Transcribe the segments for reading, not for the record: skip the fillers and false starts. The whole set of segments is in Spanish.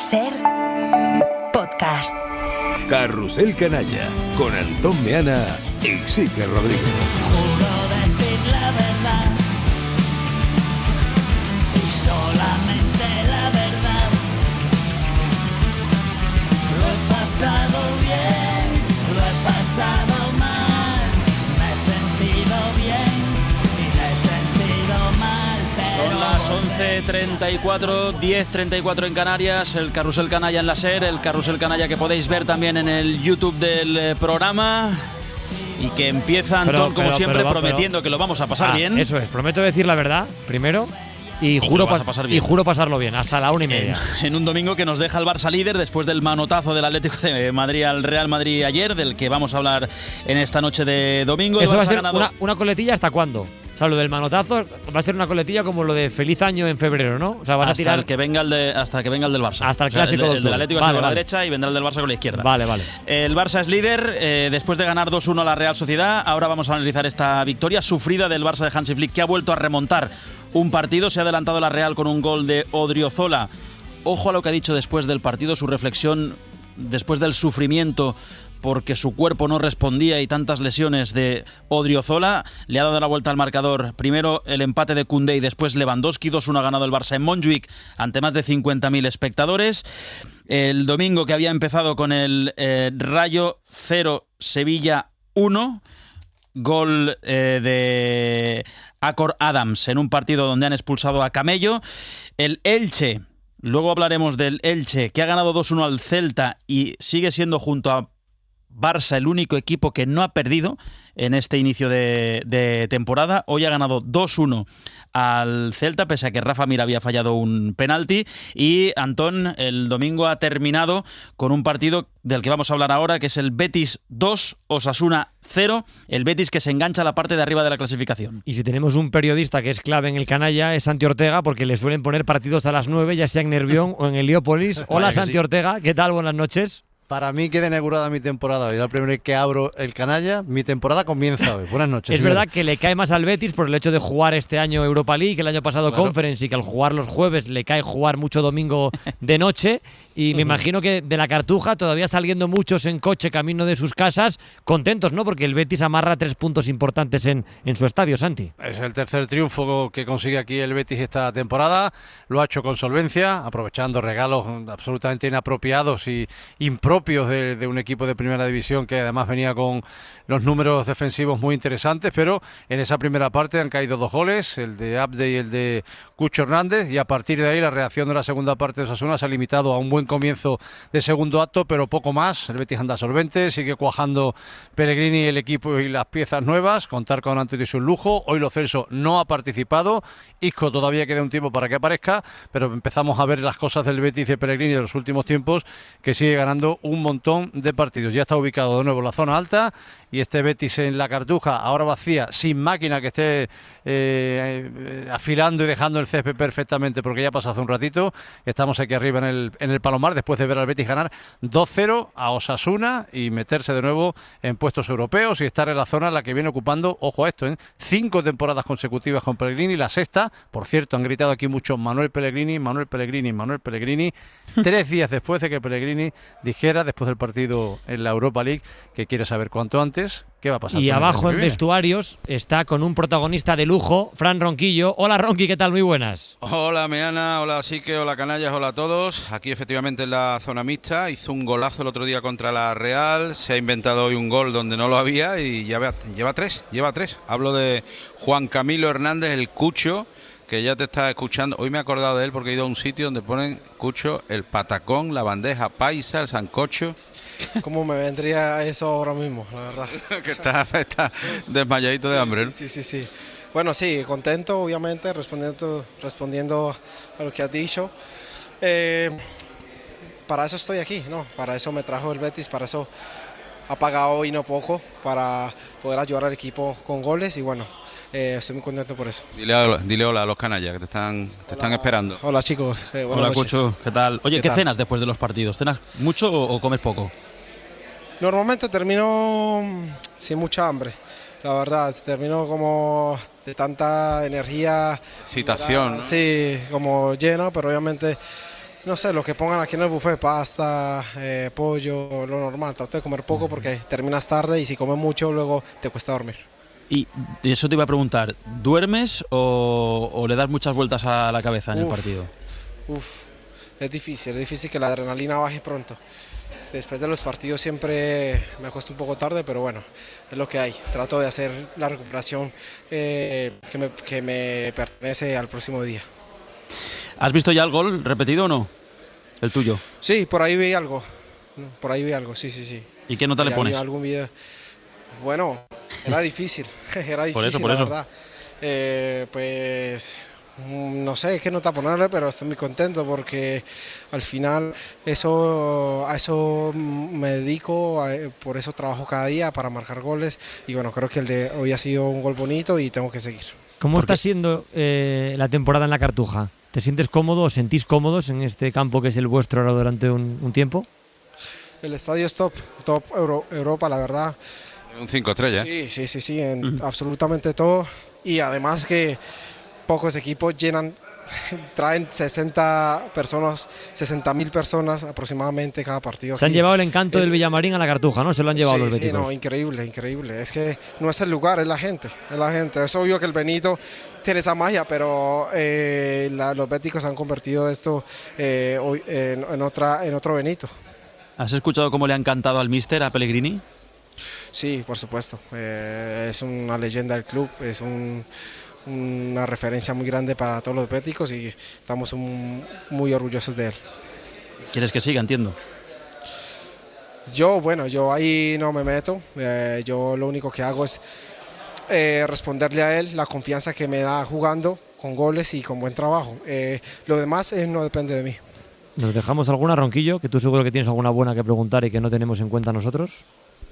SER Podcast. Carrusel Canalla con Antón Meana y Sique Rodríguez. Juro decir la verdad y solamente la verdad. Lo he pasado bien, lo he pasado mal, me he sentido bien y me he sentido mal. Son las 11:34, 10:34 en Canarias, el Carrusel Canalla en la SER, el Carrusel Canalla que podéis ver también en el YouTube del programa y que empieza Antón, como siempre, prometiendo que lo vamos a pasar bien. Eso es, prometo decir la verdad primero y juro pasarlo bien, hasta la 1:30. En un domingo que nos deja el Barça líder después del manotazo del Atlético de Madrid al Real Madrid ayer, del que vamos a hablar en esta noche de domingo. ¿Eso va a ser una coletilla hasta cuándo? O sea, lo del manotazo va a ser una coletilla como lo de feliz año en febrero, ¿no? O sea, vas a tirar hasta que venga el del Barça. Hasta el clásico. El del Atlético con la derecha y vendrá el del Barça con la izquierda. Vale. El Barça es líder después de ganar 2-1 a la Real Sociedad. Ahora vamos a analizar esta victoria sufrida del Barça de Hansi Flick, que ha vuelto a remontar un partido. Se ha adelantado la Real con un gol de Odriozola. Ojo a lo que ha dicho después del partido, su reflexión después del sufrimiento porque su cuerpo no respondía y tantas lesiones de Odriozola. Le ha dado la vuelta al marcador. Primero el empate de Koundé y después Lewandowski. 2-1 ha ganado el Barça en Montjuic ante más de 50.000 espectadores. El domingo, que había empezado con el Rayo 0, Sevilla 1. Gol de Acor Adams en un partido donde han expulsado a Camello. El Elche, luego hablaremos del Elche, que ha ganado 2-1 al Celta y sigue siendo, junto a Barça, el único equipo que no ha perdido en este inicio de temporada. Hoy ha ganado 2-1 al Celta, pese a que Rafa Mir había fallado un penalti. Y Antón, el domingo ha terminado con un partido del que vamos a hablar ahora, que es el Betis 2, Osasuna 0. El Betis que se engancha a la parte de arriba de la clasificación. Y si tenemos un periodista que es clave en el canalla, es Santi Ortega, porque le suelen poner partidos a las 9, ya sea en Nervión o en Heliópolis. Hola, Santi Ortega, ¿qué tal? Buenas noches. Para mí queda inaugurada mi temporada. Yo la primera vez que abro el canalla, mi temporada comienza hoy. Buenas noches. Es verdad que le cae más al Betis por el hecho de jugar este año Europa League, que el año pasado Conference, y que al jugar los jueves le cae jugar mucho domingo de noche. Y me imagino que de la Cartuja, todavía saliendo muchos en coche camino de sus casas, contentos, ¿no? Porque el Betis amarra 3 puntos importantes en su estadio, Santi. Es el tercer triunfo que consigue aquí el Betis esta temporada. Lo ha hecho con solvencia, aprovechando regalos absolutamente inapropiados y impropios de un equipo de primera división que además venía con los números defensivos muy interesantes, pero en esa primera parte han caído 2 goles, el de Abde y el de Cucho Hernández, y a partir de ahí la reacción de la segunda parte de Osasuna se ha limitado a un buen comienzo de segundo acto, pero poco más. El Betis anda solvente, sigue cuajando Pellegrini, el equipo y las piezas nuevas. Contar con Antonio es un lujo. Hoy Lo Celso no ha participado, Isco todavía queda un tiempo para que aparezca, pero empezamos a ver las cosas del Betis de Pellegrini de los últimos tiempos, que sigue ganando un montón de partidos. Ya está ubicado de nuevo en la zona alta, y este Betis en la Cartuja, ahora vacía, sin máquina que esté afilando y dejando el césped perfectamente, porque ya pasó hace un ratito. Estamos aquí arriba en el Palomar, después de ver al Betis ganar 2-0 a Osasuna y meterse de nuevo en puestos europeos y estar en la zona en la que viene ocupando, ojo a esto, 5 temporadas consecutivas con Pellegrini, la sexta. Por cierto, han gritado aquí mucho Manuel Pellegrini, 3 días después de que Pellegrini dijera, después del partido en la Europa League, que quiere saber cuanto antes qué va a pasar. Y abajo en vestuarios está con un protagonista de lujo, Fran Ronquillo. Hola, Ronqui, ¿qué tal? Muy buenas. Hola, Meana, hola, Sique, hola, Canallas, hola a todos. Aquí efectivamente en la zona mixta, hizo un golazo el otro día contra la Real, se ha inventado hoy un gol donde no lo había y lleva tres. Hablo de Juan Camilo Hernández, el Cucho, que ya te está escuchando. Hoy me he acordado de él porque he ido a un sitio donde ponen, Cucho, el patacón, la bandeja paisa, el sancocho. ¿Cómo me vendría eso ahora mismo, la verdad? Que está desmayadito de hambre, ¿no? Sí. Bueno, sí, contento, obviamente, respondiendo a lo que has dicho. Para eso estoy aquí, ¿no? Para eso me trajo el Betis, para eso ha pagado hoy no poco, para poder ayudar al equipo con goles y bueno, estoy muy contento por eso. Dile hola a los canallas que te están esperando. Hola chicos. Hola Cucho, ¿qué tal? Oye, ¿qué cenas después de los partidos? ¿Cenas mucho o comes poco? Normalmente termino sin mucha hambre, la verdad, termino como de tanta energía. Excitación, ¿no? Sí, como lleno, pero obviamente No sé, lo que pongan aquí en el buffet, pasta, pollo, lo normal. Trato de comer poco porque terminas tarde y si comes mucho luego te cuesta dormir. Y eso te iba a preguntar, ¿duermes o le das muchas vueltas a la cabeza en el partido? Es difícil que la adrenalina baje pronto. Después de los partidos siempre me acuesto un poco tarde, pero bueno, es lo que hay. Trato de hacer la recuperación que me pertenece al próximo día. ¿Has visto ya el gol repetido o no? ¿El tuyo? Sí, por ahí vi algo. Sí. ¿Y qué nota le pones? Algún video. Bueno, era difícil, la verdad. Pues no sé qué nota ponerle, pero estoy muy contento porque al final a eso me dedico, por eso trabajo cada día para marcar goles y bueno, creo que el de hoy ha sido un gol bonito y tengo que seguir. ¿Cómo está siendo la temporada en la Cartuja? ¿Te sientes cómodo o sentís cómodos en este campo que es el vuestro ahora durante un tiempo? El estadio es top Europa, la verdad. Un 5 estrellas. Sí, en absolutamente todo. Y además que pocos equipos traen 60.000 personas aproximadamente cada partido. Se han llevado el encanto del Villamarín a la Cartuja, ¿no? Se lo han llevado los béticos. Sí, no, increíble. Es que no es el lugar, es la gente. Es obvio que el Benito tiene esa magia, pero los béticos han convertido esto hoy en otro Benito. ¿Has escuchado cómo le han cantado al míster, a Pellegrini? Sí, por supuesto. Es una leyenda del club, es una referencia muy grande para todos los béticos y estamos muy orgullosos de él. ¿Quieres que siga? Entiendo. Yo ahí no me meto. Yo lo único que hago es responderle a él la confianza que me da jugando con goles y con buen trabajo. Lo demás no depende de mí. ¿Nos dejamos alguna, Ronquillo? Que tú seguro que tienes alguna buena que preguntar y que no tenemos en cuenta nosotros.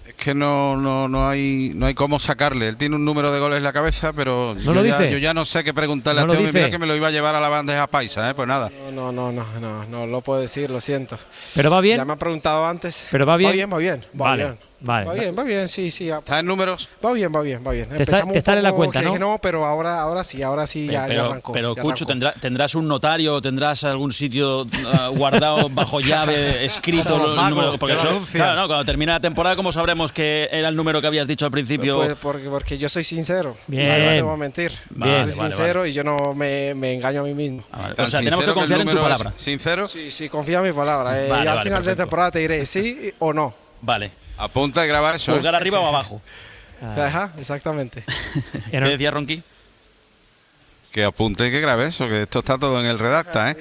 Es que no hay cómo sacarle. Él tiene un número de goles en la cabeza, pero yo ya no sé qué preguntarle a este hombre. Mira que me lo iba a llevar a la bandeja paisa, pues nada. No lo puedo decir, lo siento. ¿Pero va bien? Ya me han preguntado antes. ¿Pero va bien? Va bien. Vale. Va bien, sí. ¿Está en números? Va bien. Te está en la cuenta, ¿no? No, pero ahora sí, ya arrancó. Pero Cucho, ¿tendrás un notario, tendrás algún sitio guardado bajo llave, escrito el número? Porque claro, cuando termine la temporada, ¿cómo sabremos que era el número que habías dicho al principio? Pues porque yo soy sincero. Bien. No te voy a mentir. Bien. Soy sincero y yo no me engaño a mí mismo. O sea, tenemos que confiar en tu palabra. ¿Sincero? Sí, confía en mi palabra. Al final de temporada te diré sí o no. Vale. Apunta y graba eso. ¿Pulgar arriba o abajo? Ajá, exactamente. ¿Qué decía Ronqui? Que apunte y que grabe eso, que esto está todo en el redacta,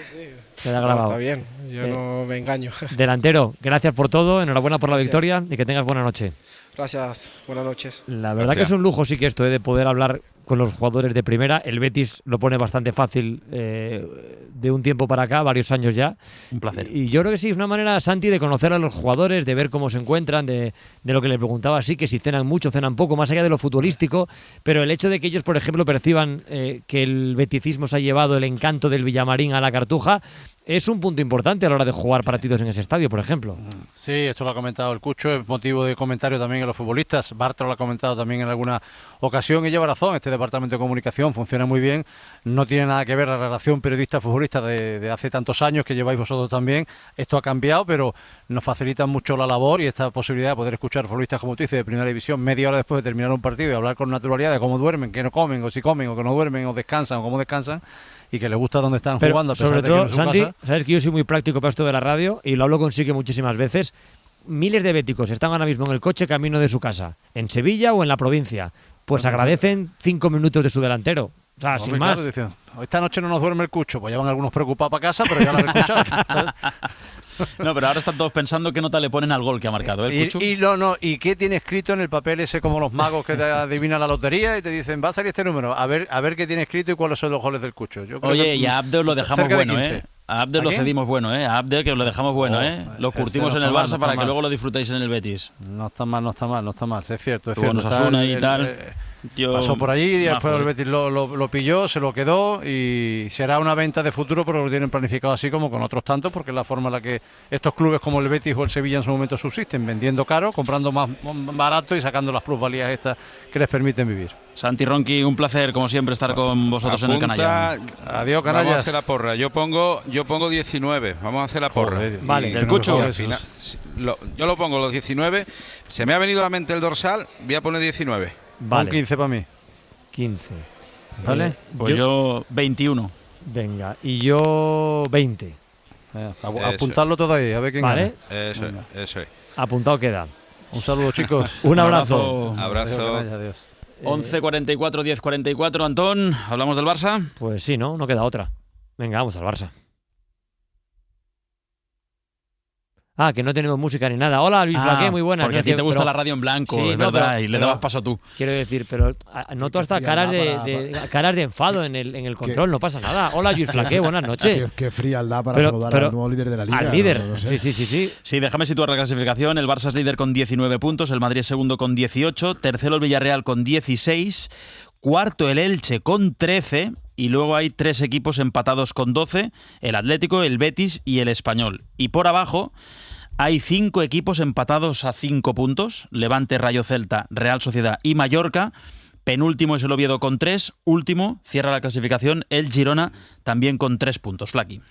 Queda grabado. Está bien, yo no me engaño. Delantero, gracias por todo, enhorabuena por la victoria y que tengas buena noche. Gracias, buenas noches. La verdad que es un lujo sí que esto, de poder hablar con los jugadores de primera. El Betis lo pone bastante fácil de un tiempo para acá, varios años ya. Un placer. Y yo creo que sí, es una manera, Santi, de conocer a los jugadores, de ver cómo se encuentran, de lo que le preguntaba, sí, que si cenan mucho, cenan poco, más allá de lo futbolístico, pero el hecho de que ellos, por ejemplo, perciban que el beticismo se ha llevado el encanto del Villamarín a la Cartuja, es un punto importante a la hora de jugar partidos en ese estadio, por ejemplo. Sí, esto lo ha comentado el Cucho, es motivo de comentario también en los futbolistas. Bartra lo ha comentado también en alguna ocasión y lleva razón. Este departamento de comunicación funciona muy bien. No tiene nada que ver la relación periodista-futbolista de hace tantos años que lleváis vosotros también. Esto ha cambiado, pero nos facilita mucho la labor y esta posibilidad de poder escuchar futbolistas, como tú dices, de primera división, media hora después de terminar un partido y hablar con naturalidad de cómo duermen, qué no comen, o si comen, o que no duermen, o descansan, o cómo descansan, y que les gusta dónde están jugando. A pesar sobre de todo, que no es su Santi, casa. sabes que yo soy muy práctico para esto de la radio y lo hablo con Sique muchísimas veces. Miles de béticos están ahora mismo en el coche camino de su casa, en Sevilla o en la provincia. Pues agradecen 5 minutos de su delantero. O sea, sin más. Claro, dicen, esta noche no nos duerme el Cucho, pues ya van algunos preocupados para casa, pero ya lo han escuchado. No, pero ahora están todos pensando qué nota le ponen al gol que ha marcado, ¿eh, Cucho? ¿Y qué tiene escrito en el papel ese, como los magos que te adivinan la lotería y te dicen, va a salir este número? A ver qué tiene escrito y cuáles son los goles del Cucho. Yo creo Oye, y a Abdel lo dejamos cerca de bueno, 15. A Abdel lo cedimos bueno, A Abdel que lo dejamos bueno, Lo curtimos en el Barça para que luego lo disfrutéis en el Betis. No está mal, es cierto. Tuvo en Osasuna y tal. Pasó por allí y después el Betis lo pilló, se lo quedó y será una venta de futuro, pero lo tienen planificado así como con otros tantos, porque es la forma en la que estos clubes como el Betis o el Sevilla en su momento subsisten, vendiendo caro, comprando más barato y sacando las plusvalías estas que les permiten vivir. Santi Ronqui, un placer como siempre estar con vosotros en el Canalla. Adiós, canallas. Vamos a hacer la porra. Yo pongo 19. Vamos a hacer la porra. Vale, del Cucho. Yo lo pongo los 19. Se me ha venido a la mente el dorsal. Voy a poner 19. Vale. 15 para mí. 15. ¿Vale? Pues yo 21. Venga, y yo 20. Apuntarlo todo ahí, a ver quién Vale. gana. Eso es. Apuntado queda. Un saludo, chicos. Un abrazo. Abrazo. Adiós. 11:44, 10:44. Antón, ¿hablamos del Barça? Pues sí, no queda otra. Venga, vamos al Barça. Ah, que no tenemos música ni nada. Hola, Luis Flaqué, muy buenas. Porque a ti te gusta la radio en blanco, sí, es verdad, y le pero dabas paso tú. Quiero decir, pero noto hasta caras de enfado en el control, no pasa nada. Hola, Luis Flaqué, buenas noches. Qué frialdad para saludar al nuevo líder de la Liga. Al líder, no sé. sí. Sí, déjame situar la clasificación. El Barça es líder con 19 puntos, el Madrid es segundo con 18, tercero el Villarreal con 16, cuarto el Elche con 13 y luego hay 3 equipos empatados con 12, el Atlético, el Betis y el Español. Y por abajo hay 5 equipos empatados a 5 puntos, Levante, Rayo Celta, Real Sociedad y Mallorca. Penúltimo es el Oviedo con 3, último cierra la clasificación el Girona también con 3 puntos. Flaqui.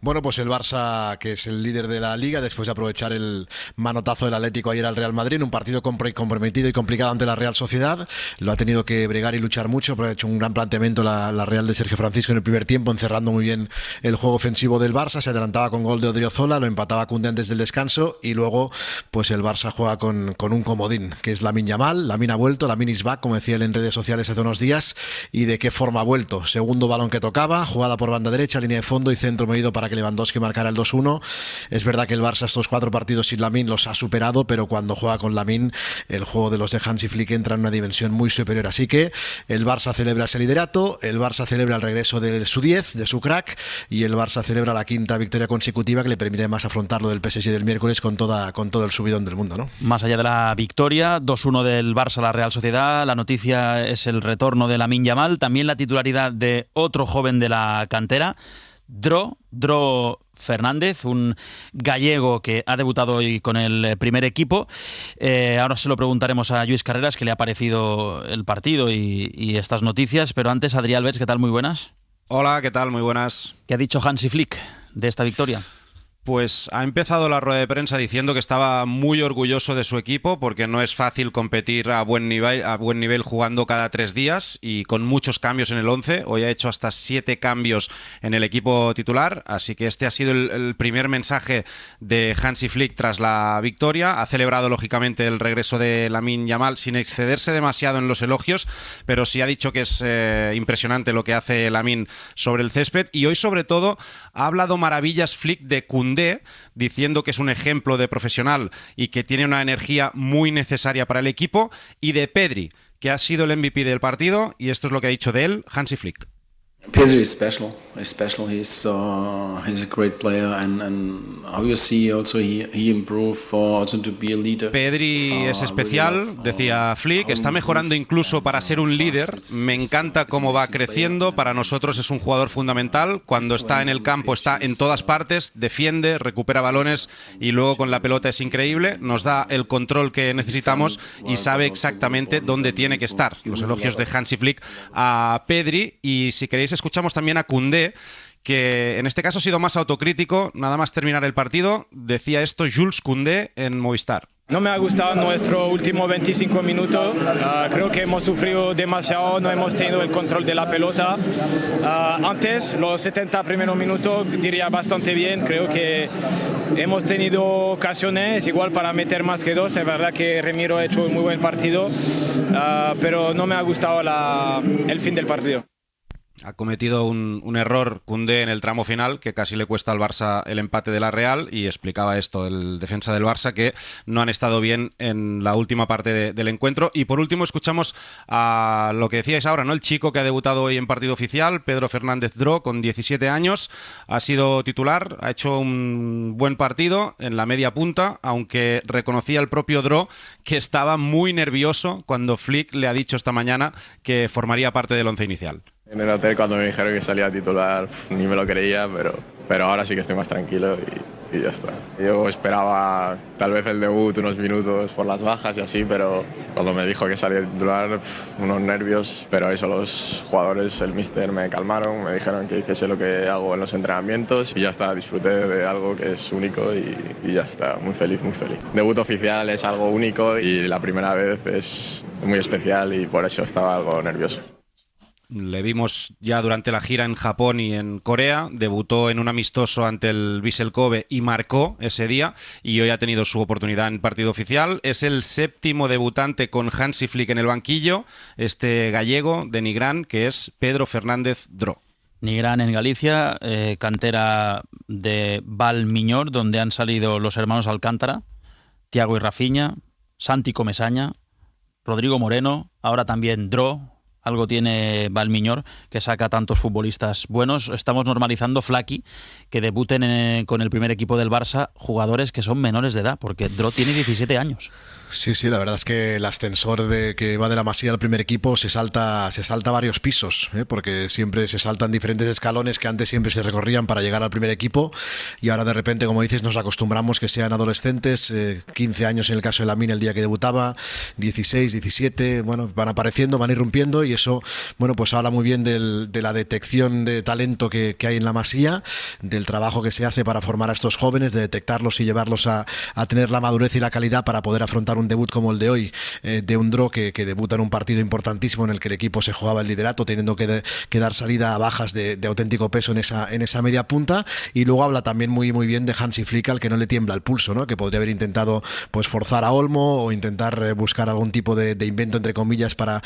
Bueno, pues el Barça, que es el líder de la Liga, después de aprovechar el manotazo del Atlético ayer al Real Madrid, en un partido comprometido y complicado ante la Real Sociedad, lo ha tenido que bregar y luchar mucho, pero ha hecho un gran planteamiento la Real de Sergio Francisco en el primer tiempo, encerrando muy bien el juego ofensivo del Barça, se adelantaba con gol de Odriozola, lo empataba Koundé antes del descanso y luego pues el Barça juega con un comodín, que es Lamine Yamal. Lamine ha vuelto, Lamine is back, como decía él en redes sociales hace unos días, y de qué forma ha vuelto. Segundo balón que tocaba, jugada por banda derecha, línea de fondo y centro medido para que Lewandowski marcara el 2-1. Es verdad que el Barça estos 4 partidos sin Lamine los ha superado, pero cuando juega con Lamine el juego de los de Hansi Flick entra en una dimensión muy superior. Así que el Barça celebra ese liderato, el Barça celebra el regreso de su 10, de su crack, y el Barça celebra la 5ª victoria consecutiva que le permite más afrontar lo del PSG del miércoles con todo el subidón del mundo, ¿no? Más allá de la victoria, 2-1 del Barça a la Real Sociedad, la noticia es el retorno de Lamine Yamal, también la titularidad de otro joven de la cantera, Dro Fernández, un gallego que ha debutado hoy con el primer equipo. Ahora se lo preguntaremos a Lluís Carreras qué le ha parecido el partido y estas noticias, pero antes, Adrià Alberts, ¿qué tal? Muy buenas. Hola, ¿qué tal? Muy buenas. ¿Qué ha dicho Hansi Flick de esta victoria? Pues ha empezado la rueda de prensa diciendo que estaba muy orgulloso de su equipo porque no es fácil competir a buen nivel jugando cada 3 días y con muchos cambios en el 11. Hoy ha hecho hasta 7 cambios en el equipo titular, así que este ha sido el primer mensaje de Hansi Flick tras la victoria. Ha celebrado lógicamente el regreso de Lamine Yamal sin excederse demasiado en los elogios, pero sí ha dicho que es impresionante lo que hace Lamine sobre el césped y hoy sobre todo ha hablado maravillas Flick de Koundé, diciendo que es un ejemplo de profesional y que tiene una energía muy necesaria para el equipo, y de Pedri, que ha sido el MVP del partido, y esto es lo que ha dicho de él Hansi Flick. Pedri is special. He's a great player, and how you see also he improved also to be a leader. Pedri es especial, decía Flick, está mejorando incluso para ser un líder. Me encanta cómo va creciendo. Para nosotros es un jugador fundamental. Cuando está en el campo está en todas partes, defiende, recupera balones y luego con la pelota es increíble. Nos da el control que necesitamos y sabe exactamente dónde tiene que estar. Los elogios de Hansi Flick a Pedri, y si queréis escuchamos también a Koundé, que en este caso ha sido más autocrítico. Nada más terminar el partido, decía esto Jules Koundé en Movistar. No me ha gustado nuestro último 25 minutos. Creo que hemos sufrido demasiado, no hemos tenido el control de la pelota. Antes, los 70 primeros minutos, diría bastante bien. Creo que hemos tenido ocasiones igual para meter más que 2. Es verdad que Remiro ha hecho un muy buen partido, pero no me ha gustado el fin del partido. Ha cometido un error Koundé en el tramo final que casi le cuesta al Barça el empate de la Real, y explicaba esto el defensa del Barça, que no han estado bien en la última parte del encuentro. Y por último escuchamos a lo que decíais ahora, ¿no? El chico que ha debutado hoy en partido oficial, Pedro Fernández Dro, con 17 años, ha sido titular, ha hecho un buen partido en la media punta, aunque reconocía el propio Dro que estaba muy nervioso cuando Flick le ha dicho esta mañana que formaría parte del once inicial. En el hotel, cuando me dijeron que salía a titular, ni me lo creía, pero ahora sí que estoy más tranquilo y ya está. Yo esperaba tal vez el debut unos minutos por las bajas y así, pero cuando me dijo que salía a titular, unos nervios, pero eso los jugadores, el míster, me calmaron, me dijeron que hiciese lo que hago en los entrenamientos y ya está, disfruté de algo que es único y ya está, muy feliz, muy feliz. Debut oficial es algo único y la primera vez es muy especial y por eso estaba algo nervioso. Le vimos ya durante la gira en Japón y en Corea, debutó en un amistoso ante el Vissel Kobe y marcó ese día, y hoy ha tenido su oportunidad en partido oficial. Es el 7º debutante con Hansi Flick en el banquillo, este gallego de Nigrán, que es Pedro Fernández Dro. Nigrán en Galicia, cantera de Valmiñor, donde han salido los hermanos Alcántara, Thiago y Rafinha, Santi Comesaña, Rodrigo Moreno, ahora también Dro. Algo tiene Valmiñor que saca tantos futbolistas buenos. Estamos normalizando, Flaky, que debuten con el primer equipo del Barça jugadores que son menores de edad, porque Dro tiene 17 años. Sí, la verdad es que el ascensor que va de la Masía al primer equipo se salta varios pisos, porque siempre se saltan diferentes escalones que antes siempre se recorrían para llegar al primer equipo, y ahora de repente, como dices, nos acostumbramos que sean adolescentes, 15 años en el caso de Lamine el día que debutaba, 16, 17, bueno, van apareciendo, van irrumpiendo, y eso, bueno, pues habla muy bien de la detección de talento que hay en la Masía, del trabajo que se hace para formar a estos jóvenes, de detectarlos y llevarlos a tener la madurez y la calidad para poder afrontar un debut como el de hoy, de un Dro que debuta en un partido importantísimo en el que el equipo se jugaba el liderato, teniendo que dar salida a bajas de auténtico peso en esa media punta. Y luego habla también muy bien de Hansi Flick, al que no le tiembla el pulso, ¿no? Que podría haber intentado pues forzar a Olmo o intentar buscar algún tipo de invento, entre comillas, para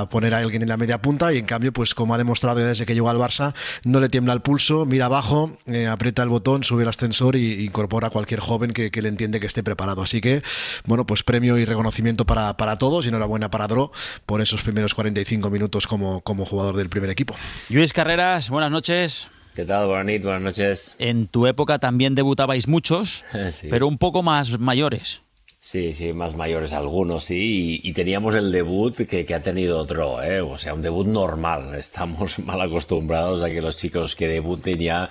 poner a alguien en la media punta, y en cambio, pues como ha demostrado desde que llegó al Barça, no le tiembla el pulso, mira abajo, aprieta el botón, sube el ascensor y incorpora a cualquier joven que le entiende que esté preparado. Así que, bueno, pues premio y reconocimiento para todos, y enhorabuena para Dro por esos primeros 45 minutos como jugador del primer equipo. Luis Carreras, buenas noches. ¿Qué tal? Buenas noches. En tu época también debutabais muchos, sí, pero un poco más mayores. Sí, más mayores algunos, sí, y teníamos el debut que ha tenido Dro, o sea, un debut normal. Estamos mal acostumbrados a que los chicos que debuten ya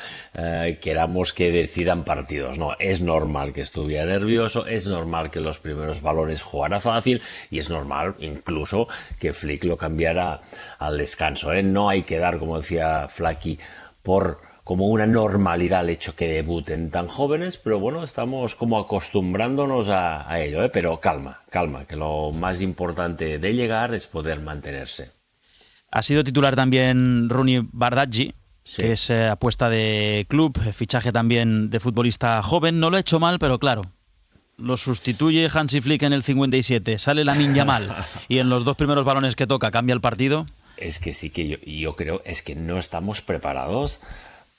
queramos que decidan partidos. No, es normal que estuviera nervioso, es normal que los primeros balones jugara fácil, y es normal incluso que Flick lo cambiara al descanso, No hay que dar, como decía Flaky, como una normalidad el hecho que debuten tan jóvenes, pero bueno, estamos como acostumbrándonos a ello, pero calma, que lo más importante de llegar es poder mantenerse. Ha sido titular también Rooney Bardghji, sí, que es apuesta de club, fichaje también de futbolista joven. No lo ha hecho mal, pero claro, lo sustituye Hansi Flick en el 57, sale Lamine Yamal y en los dos primeros balones que toca cambia el partido. Es que sí que yo creo, es que no estamos preparados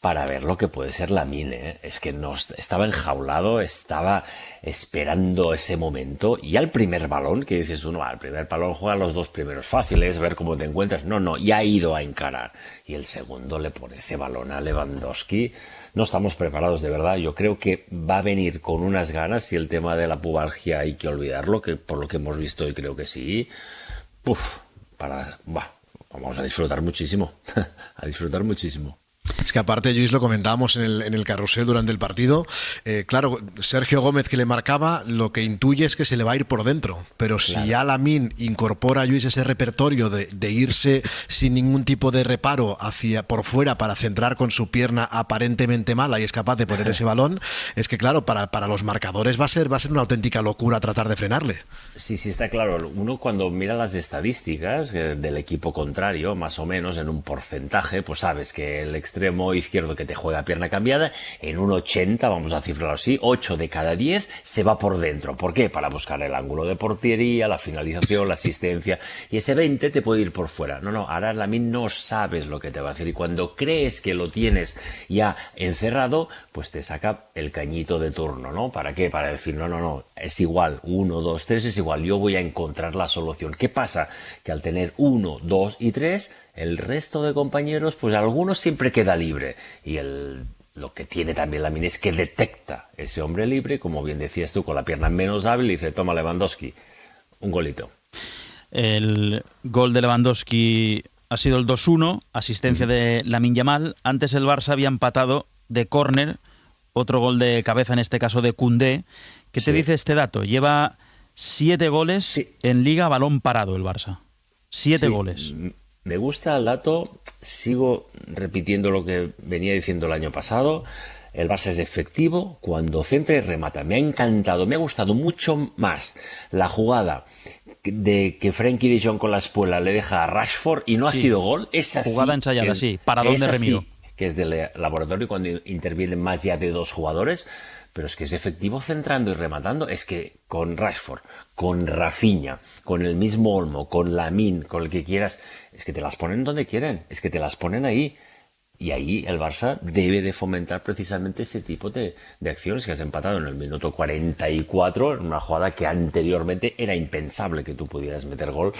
para ver lo que puede ser Lamine, Es que no estaba enjaulado, estaba esperando ese momento, y al primer balón, que dices tú, no, al primer balón juega los dos primeros fáciles, ver cómo te encuentras, no, ya ha ido a encarar, y el segundo le pone ese balón a Lewandowski. No estamos preparados, de verdad. Yo creo que va a venir con unas ganas, y el tema de la pubalgia hay que olvidarlo, que por lo que hemos visto, y creo que sí, vamos a disfrutar muchísimo, a disfrutar muchísimo. Es que aparte, Luis, lo comentábamos en el carrusel durante el partido, claro, Sergio Gómez, que le marcaba, lo que intuye es que se le va a ir por dentro, pero claro, si ya Lamine incorpora a Luis ese repertorio de irse sin ningún tipo de reparo hacia por fuera para centrar con su pierna aparentemente mala, y es capaz de poner ese balón, es que claro, para los marcadores va a ser una auténtica locura tratar de frenarle. Sí, está claro. Uno cuando mira las estadísticas del equipo contrario, más o menos en un porcentaje, pues sabes que el extremo extremo izquierdo que te juega pierna cambiada, en un 80, vamos a cifrarlo así, 8 de cada 10 se va por dentro. ¿Por qué? Para buscar el ángulo de portería, la finalización, la asistencia, y ese 20 te puede ir por fuera. No, ahora Lamine no sabes lo que te va a hacer, y cuando crees que lo tienes ya encerrado, pues te saca el cañito de turno, ¿no? ¿Para qué? Para decir, no, es igual, 1, 2, 3 es igual, yo voy a encontrar la solución. ¿Qué pasa? Que al tener 1, 2 y 3, el resto de compañeros, pues algunos siempre queda libre, y lo que tiene también Lamine es que detecta ese hombre libre, como bien decías tú, con la pierna menos hábil, y dice, toma Lewandowski, un golito. El gol de Lewandowski ha sido el 2-1, asistencia de Lamine Yamal. Antes el Barça había empatado de córner, otro gol de cabeza, en este caso de Koundé. ¿Qué te dice este dato? Lleva 7 goles en Liga balón parado el Barça. 7 goles. Me gusta el dato, sigo repitiendo lo que venía diciendo el año pasado. El Barça es efectivo cuando centra y remata. Me ha encantado, me ha gustado mucho más la jugada de que Frenkie de Jong con la espuela le deja a Rashford y no ha sido gol. Esa jugada ensayada, paradón de Remiro. Que es del laboratorio cuando intervienen más ya de 2 jugadores. Pero es que es efectivo centrando y rematando. Es que con Rashford, con Rafinha, con el mismo Olmo, con Lamine, con el que quieras, es que te las ponen donde quieren, es que te las ponen ahí. Y ahí el Barça debe de fomentar precisamente ese tipo de acciones, que has empatado en el minuto 44, en una jugada que anteriormente era impensable que tú pudieras meter gol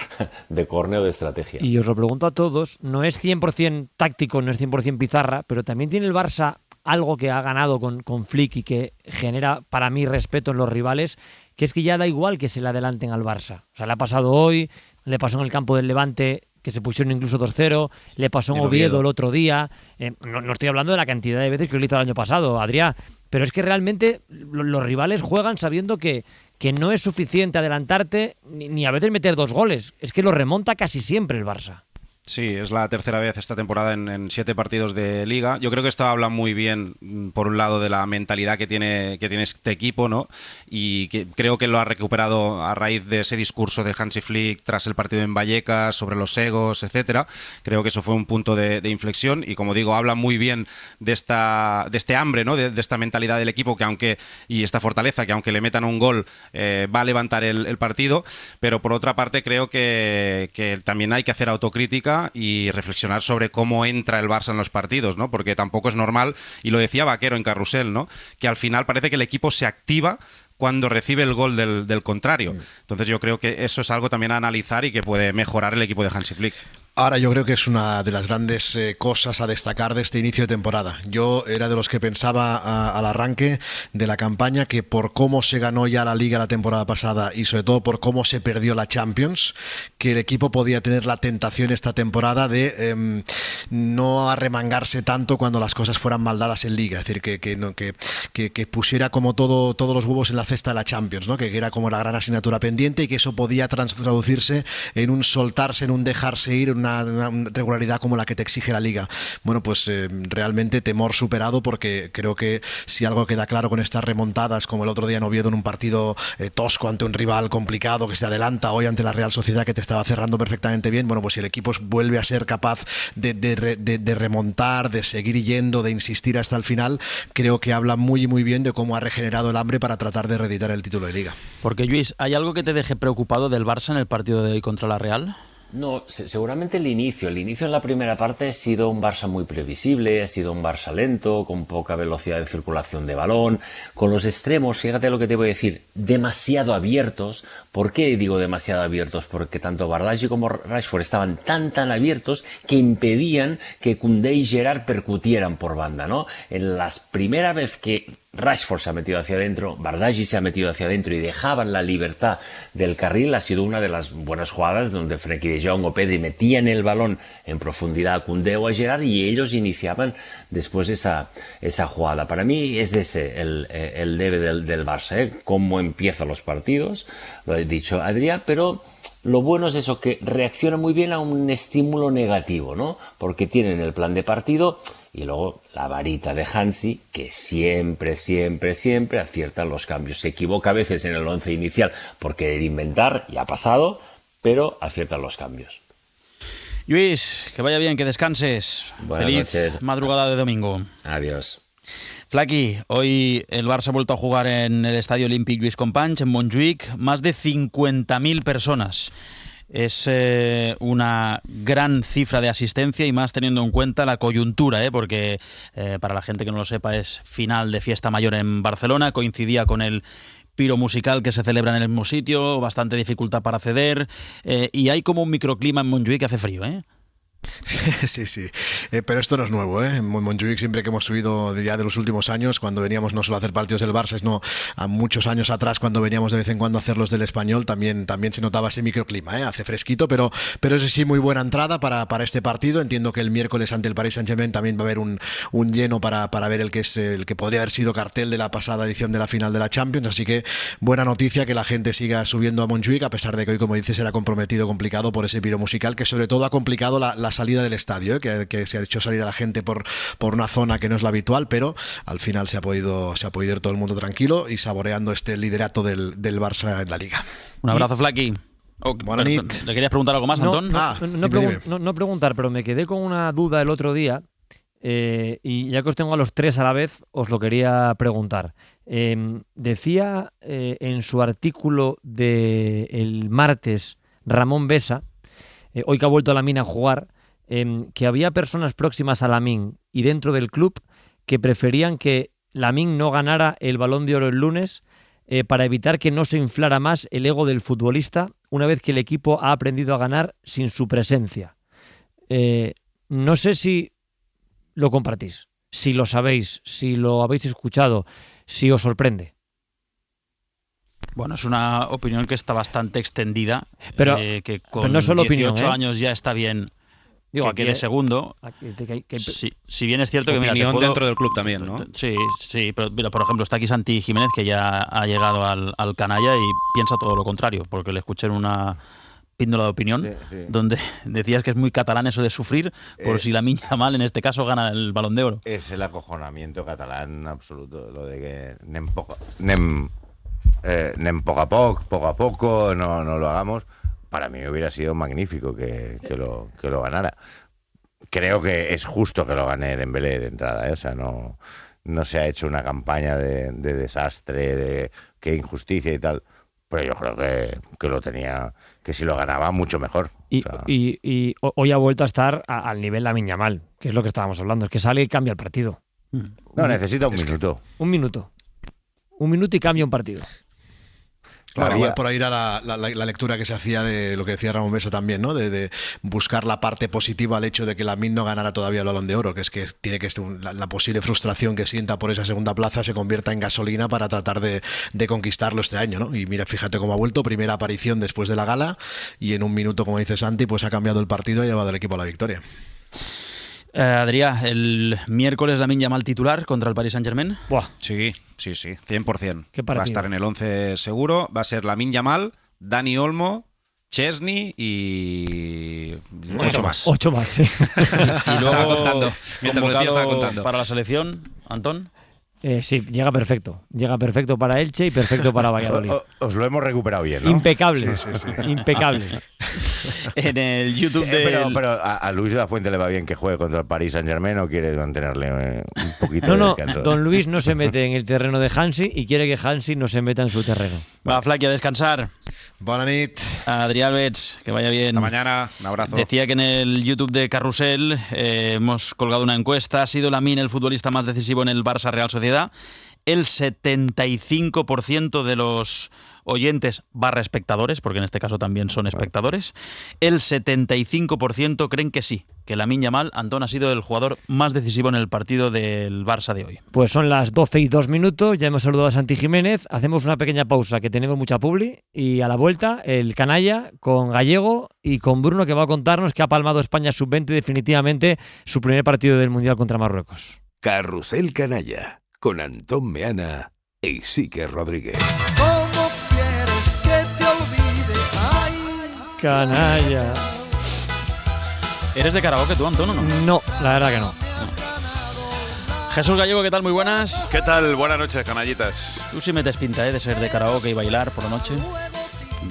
de córner o de estrategia. Y os lo pregunto a todos, no es 100% táctico, no es 100% pizarra, pero también tiene el Barça algo que ha ganado con Flick y que genera para mí respeto en los rivales, que es que ya da igual que se le adelanten al Barça. O sea, le ha pasado hoy, le pasó en el campo del Levante, que se pusieron incluso 2-0, le pasó en Oviedo el otro día. No estoy hablando de la cantidad de veces que lo hizo el año pasado, Adrián, pero es que realmente los rivales juegan sabiendo que no es suficiente adelantarte ni a veces meter 2 goles. Es que lo remonta casi siempre el Barça. Sí, es la tercera vez esta temporada en 7 partidos de Liga. Yo creo que esto habla muy bien, por un lado, de la mentalidad que tiene este equipo, ¿no? Y que creo que lo ha recuperado a raíz de ese discurso de Hansi Flick tras el partido en Vallecas sobre los egos, etcétera. Creo que eso fue un punto de inflexión y, como digo, habla muy bien de este hambre, ¿no? De esta mentalidad del equipo y esta fortaleza que, aunque le metan un gol, va a levantar el partido. Pero por otra parte, creo que también hay que hacer autocrítica y reflexionar sobre cómo entra el Barça en los partidos, ¿no? Porque tampoco es normal, y lo decía Vaquero en Carrusel, ¿no? Que al final parece que el equipo se activa cuando recibe el gol del contrario. Entonces yo creo que eso es algo también a analizar y que puede mejorar el equipo de Hansi Flick. Ahora yo creo que es una de las grandes cosas a destacar de este inicio de temporada. Yo era de los que pensaba al arranque de la campaña que por cómo se ganó ya la Liga la temporada pasada y sobre todo por cómo se perdió la Champions, que el equipo podía tener la tentación esta temporada de no arremangarse tanto cuando las cosas fueran mal dadas en Liga. Es decir, que pusiera como todos los huevos en la cesta de la Champions, ¿no? Que era como la gran asignatura pendiente y que eso podía traducirse en un soltarse, en un dejarse ir, en una regularidad como la que te exige la Liga. Bueno, pues realmente temor superado, porque creo que si algo queda claro con estas remontadas, como el otro día en Oviedo en un partido tosco ante un rival complicado que se adelanta, hoy ante la Real Sociedad que te estaba cerrando perfectamente bien, bueno, pues si el equipo vuelve a ser capaz de remontar, de seguir yendo, de insistir hasta el final, creo que habla muy muy bien de cómo ha regenerado el hambre para tratar de reeditar el título de Liga. Porque, Luis, ¿hay algo que te deje preocupado del Barça en el partido de hoy contra la Real? No, seguramente el inicio en la primera parte ha sido un Barça muy previsible, ha sido un Barça lento, con poca velocidad de circulación de balón, con los extremos, fíjate lo que te voy a decir, demasiado abiertos. ¿Por qué digo demasiado abiertos? Porque tanto Bardghji como Rashford estaban tan abiertos que impedían que Koundé y Gerrard percutieran por banda, ¿no? En la primera vez que Rashford se ha metido hacia adentro, Bardghji se ha metido hacia adentro y dejaban la libertad del carril, ha sido una de las buenas jugadas donde Frenkie de Jong o Pedri metían el balón en profundidad a Koundé o a Gerrard y ellos iniciaban después esa jugada. Para mí es ese el debe del Barça, ¿eh? Cómo empiezan los partidos, lo he dicho Adrián, pero lo bueno es eso, que reacciona muy bien a un estímulo negativo, ¿no? Porque tienen el plan de partido y luego la varita de Hansi, que siempre acierta los cambios. Se equivoca a veces en el 11 inicial por querer inventar, ya ha pasado, pero aciertan los cambios. Luis, que vaya bien, que descanses. Buenas Feliz noches. madrugada de domingo. Adiós. Flaqui, hoy el Barça ha vuelto a jugar en el Estadio Olímpic Lluís Companys, en Montjuïc, más de 50.000 personas. Es una gran cifra de asistencia y más teniendo en cuenta la coyuntura, porque para la gente que no lo sepa es final de fiesta mayor en Barcelona, coincidía con el piro musical que se celebra en el mismo sitio, bastante dificultad para acceder y hay como un microclima en Montjuïc que hace frío, Sí. Pero esto no es nuevo, En Montjuïc siempre que hemos subido ya de los últimos años, cuando veníamos no solo a hacer partidos del Barça, sino a muchos años atrás, cuando veníamos de vez en cuando a hacer los del Español, también se notaba ese microclima, Hace fresquito, pero eso sí, muy buena entrada para este partido. Entiendo que el miércoles ante el Paris Saint-Germain también va a haber un lleno para ver el que podría haber sido cartel de la pasada edición de la final de la Champions, así que buena noticia que la gente siga subiendo a Montjuïc, a pesar de que hoy, como dices, era comprometido, complicado por ese piro musical, que sobre todo ha complicado la salida del estadio, que se ha hecho salir a la gente por una zona que no es la habitual, pero al final se ha podido ir todo el mundo tranquilo y saboreando este liderato del Barça en la Liga. Un abrazo, Flaqui. Buenas noches. ¿Le querías preguntar algo más, Antón? No preguntar, pero me quedé con una duda el otro día y ya que os tengo a los tres a la vez, os lo quería preguntar. Decía en su artículo del martes Ramón Besa, hoy que ha vuelto a Lamine a jugar, que había personas próximas a Lamine y dentro del club que preferían que Lamine no ganara el Balón de Oro el lunes para evitar que no se inflara más el ego del futbolista una vez que el equipo ha aprendido a ganar sin su presencia. No sé si lo compartís, si lo sabéis, si lo habéis escuchado, si os sorprende. Bueno, es una opinión que está bastante extendida, pero que con pero no solo 18 opinión, años ya está bien. Digo, que quede segundo. Si bien es cierto que opinión dentro del club también, ¿no? Sí, pero mira, por ejemplo, está aquí Santi Jiménez, que ya ha llegado al canalla y piensa todo lo contrario, porque le escuché en una píndola de opinión donde decías que es muy catalán eso de sufrir por si Lamine Yamal en este caso gana el Balón de Oro. Es el acojonamiento catalán absoluto, lo de que poco a poco, no lo hagamos. Para mí hubiera sido magnífico que lo ganara. Creo que es justo que lo gane Dembélé de entrada, O sea, no se ha hecho una campaña de desastre, de qué injusticia y tal. Pero yo creo que lo tenía, que si lo ganaba, mucho mejor. Y hoy ha vuelto a estar al nivel Lamine Yamal, que es lo que estábamos hablando. Es que sale y cambia el partido. No, necesita un minuto. Un minuto. Un minuto y cambia un partido. Claro, por ahí era la lectura que se hacía de lo que decía Ramón Besa también, ¿no? De buscar la parte positiva al hecho de que Lamine no ganara todavía el Balón de Oro, que es que tiene que la posible frustración que sienta por esa segunda plaza se convierta en gasolina para tratar de conquistarlo este año, ¿no? Y mira, fíjate cómo ha vuelto, primera aparición después de la gala y en un minuto, como dice Santi, pues ha cambiado el partido y ha llevado al equipo a la victoria. Adrià, el miércoles Lamine Yamal titular contra el Paris Saint-Germain. Sí, 100%. ¿Qué va a estar en el 11 seguro. Va a ser Lamine Yamal, Dani Olmo, Chesney y 8 más. 8 más, sí. Y luego contando. Mientras lo decía, estaba contando. Para la selección, Antón. Sí, llega perfecto. Llega perfecto para Elche y perfecto para Valladolid. Os lo hemos recuperado bien, ¿no? Impecable. Sí. Impecable. En el YouTube pero a Luis de la Fuente le va bien que juegue contra el Paris Saint-Germain o quiere mantenerle un poquito de descanso. Don Luis no se mete en el terreno de Hansi y quiere que Hansi no se meta en su terreno. Va, Flaqui, a descansar. Buenas nit. Adrià Albets, que vaya bien. Hasta mañana, un abrazo. Decía que en el YouTube de Carrusel hemos colgado una encuesta. ¿Ha sido Lamine el futbolista más decisivo en el Barça Real Sociedad? El 75% de los oyentes / espectadores, porque en este caso también son espectadores, el 75% creen que sí, que Lamine Yamal, Antón, ha sido el jugador más decisivo en el partido del Barça de hoy. Pues son las 12:02, ya hemos saludado a Santi Jiménez, hacemos una pequeña pausa que tenemos mucha publi y a la vuelta el canalla con Gallego y con Bruno, que va a contarnos que ha palmado España Sub-20 definitivamente su primer partido del Mundial contra Marruecos. Carrusel Canalla con Antón Meana e Isique Rodríguez. ¿Cómo quieres que te olvide? Ay, Canalla. ¿Eres de karaoke tú, Antón, o no? No, la verdad que no. Jesús Gallego, ¿qué tal? Muy buenas. ¿Qué tal? Buenas noches, canallitas. Tú sí metes pinta de ser de karaoke y bailar por la noche.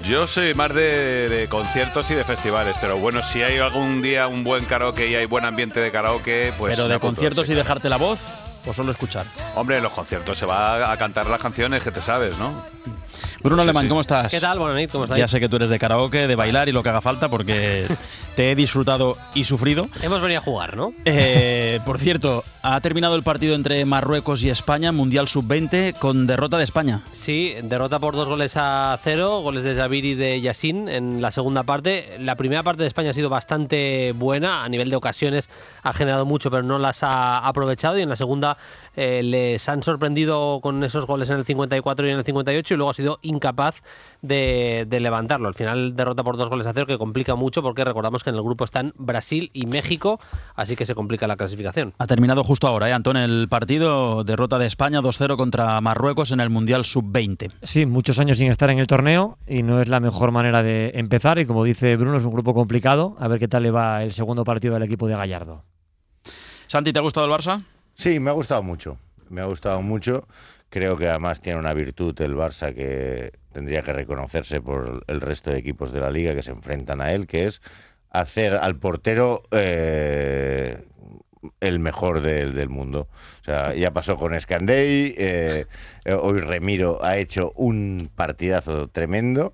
Yo soy más de conciertos y de festivales, pero bueno, si hay algún día un buen karaoke y hay buen ambiente de karaoke, pues... ¿Pero de conciertos y dejarte la voz o solo escuchar? Hombre, en los conciertos se va a cantar las canciones que te sabes, ¿no? Bruno Alemán, ¿cómo estás? ¿Qué tal? Buenas noches, ¿cómo estáis? Ya sé que tú eres de karaoke, de bailar y lo que haga falta porque te he disfrutado y sufrido. Hemos venido a jugar, ¿no? Por cierto, ha terminado el partido entre Marruecos y España, Mundial Sub-20, con derrota de España. Sí, derrota por 2-0, goles de Javier y de Yassin en la segunda parte. La primera parte de España ha sido bastante buena, a nivel de ocasiones ha generado mucho, pero no las ha aprovechado, y en la segunda les han sorprendido con esos goles en el 54 y en el 58 y luego ha sido incapaz de levantarlo. Al final derrota por 2-0 que complica mucho porque recordamos que en el grupo están Brasil y México, así que se complica la clasificación. Ha terminado justo ahora, Antón, el partido, derrota de España 2-0 contra Marruecos en el Mundial Sub-20. Sí, muchos años sin estar en el torneo y no es la mejor manera de empezar, y como dice Bruno, es un grupo complicado. A ver qué tal le va el segundo partido del equipo de Gallardo. Santi, ¿te ha gustado el Barça? Sí, me ha gustado mucho. Me ha gustado mucho. Creo que además tiene una virtud el Barça que tendría que reconocerse por el resto de equipos de la Liga que se enfrentan a él, que es hacer al portero el mejor del mundo. O sea, ya pasó con Escandey, hoy Remiro ha hecho un partidazo tremendo.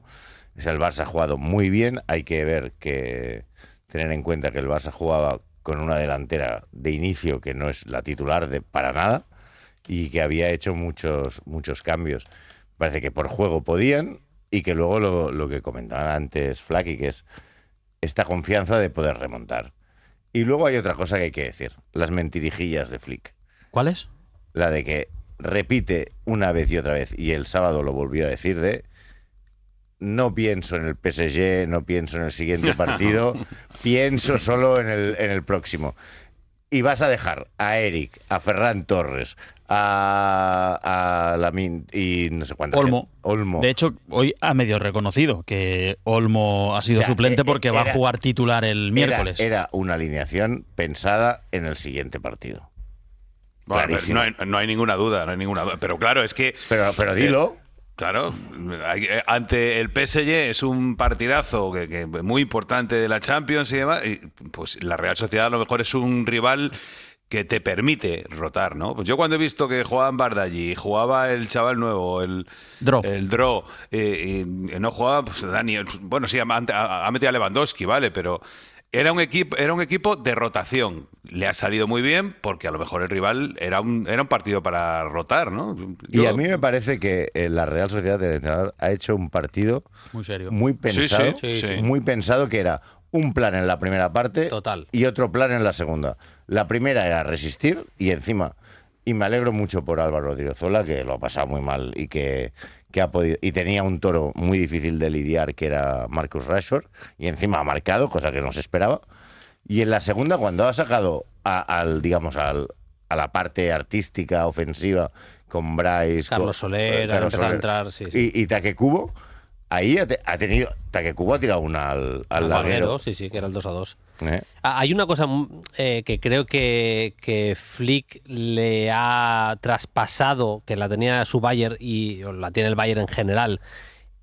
O sea, el Barça ha jugado muy bien. Hay que tener en cuenta que el Barça jugaba con una delantera de inicio que no es la titular para nada y que había hecho muchos cambios. Parece que por juego podían, y que luego lo que comentaba antes Flaky, que es esta confianza de poder remontar. Y luego hay otra cosa que hay que decir, las mentirijillas de Flick. ¿Cuáles? La de que repite una vez y otra vez, y el sábado lo volvió a decir, de no pienso en el PSG, no pienso en el siguiente partido, pienso solo en el próximo. Y vas a dejar a Eric, a Ferran Torres, a Lamine y no sé cuántas. Olmo. De hecho, hoy ha medio reconocido que Olmo ha sido suplente porque va a jugar titular el miércoles. Era una alineación pensada en el siguiente partido. Bueno, no hay ninguna duda, Pero claro, es que... Pero dilo. Claro, ante el PSG es un partidazo que muy importante de la Champions y demás, y pues la Real Sociedad a lo mejor es un rival que te permite rotar, ¿no? Pues yo cuando he visto que jugaban Bardaghi, jugaba el chaval nuevo, el Dro, y no jugaba pues Daniel, bueno, sí, ha metido a Lewandowski, vale, pero era un equipo de rotación. Le ha salido muy bien porque a lo mejor el rival era un partido para rotar, ¿no? Y a mí me parece que la Real Sociedad del entrenador ha hecho un partido muy serio, muy pensado, muy pensado, que era un plan en la primera parte y otro plan en la segunda. La primera era resistir y encima, y me alegro mucho por Álvaro Odriozola, que lo ha pasado muy mal y que ha podido, y tenía un toro muy difícil de lidiar, que era Marcus Rashford, y encima ha marcado, cosa que no se esperaba. Y en la segunda, cuando ha sacado a la parte artística, ofensiva, con Bryce, Carlos Soler, a entrar, sí. Y Take Kubo, ahí ha tenido... Take Kubo ha tirado una al larguero. Sí, que era el 2-2. Hay una cosa que creo que Flick le ha traspasado, que la tenía su Bayern o la tiene el Bayern en general,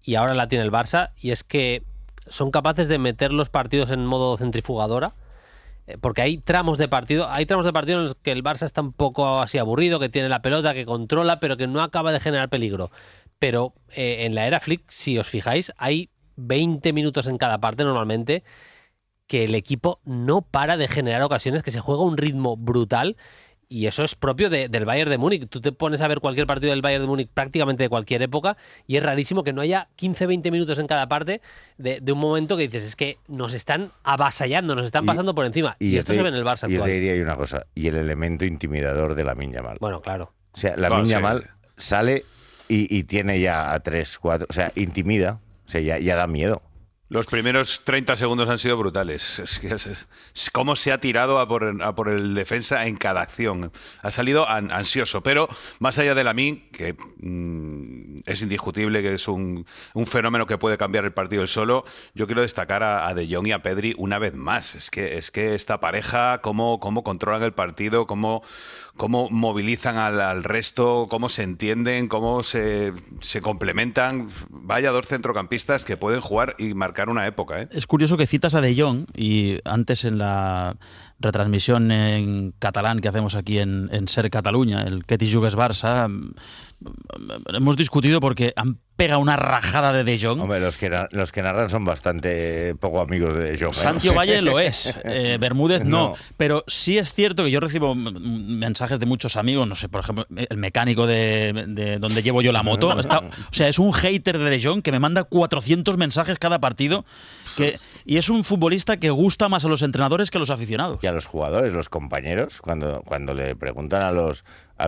y ahora la tiene el Barça, y es que son capaces de meter los partidos en modo centrifugadora, porque hay tramos de partido en los que el Barça está un poco así aburrido, que tiene la pelota, que controla, pero que no acaba de generar peligro. Pero en la era Flick, si os fijáis, hay 20 minutos en cada parte normalmente que el equipo no para de generar ocasiones, que se juega a un ritmo brutal, y eso es propio del Bayern de Múnich. Tú te pones a ver cualquier partido del Bayern de Múnich prácticamente de cualquier época y es rarísimo que no haya 15-20 minutos en cada parte de un momento que dices, es que nos están avasallando, nos están pasando por encima. Y esto se ve en el Barça actual. Y yo te diría una cosa, y el elemento intimidador de Lamine Yamal. Bueno, claro. O sea, Lamine Yamal sale y tiene ya a 3, 4, o sea, intimida, o sea, ya da miedo. Los primeros 30 segundos han sido brutales. Es cómo se ha tirado a por el defensa en cada acción. Ha salido ansioso. Pero más allá de Lamine, que es indiscutible que es un fenómeno que puede cambiar el partido él solo. Yo quiero destacar a De Jong y a Pedri una vez más. Es que esta pareja, cómo controlan el partido, cómo movilizan al resto, cómo se entienden, cómo se complementan. Vaya dos centrocampistas que pueden jugar y marcar una época, ¿eh? Es curioso que citas a De Jong y antes en la retransmisión en catalán que hacemos aquí en Ser Cataluña, el Que t'hi jugues Barça, hemos discutido porque han pegado una rajada de De Jong. Hombre, los que narran son bastante poco amigos de De Jong, ¿eh? Santiago Valle lo es, Bermúdez no, pero sí es cierto que yo recibo mensajes de muchos amigos, no sé, por ejemplo, el mecánico de donde llevo yo la moto, o sea, es un hater de De Jong que me manda 400 mensajes cada partido, y es un futbolista que gusta más a los entrenadores que a los aficionados. Y a los jugadores, los compañeros, cuando le preguntan a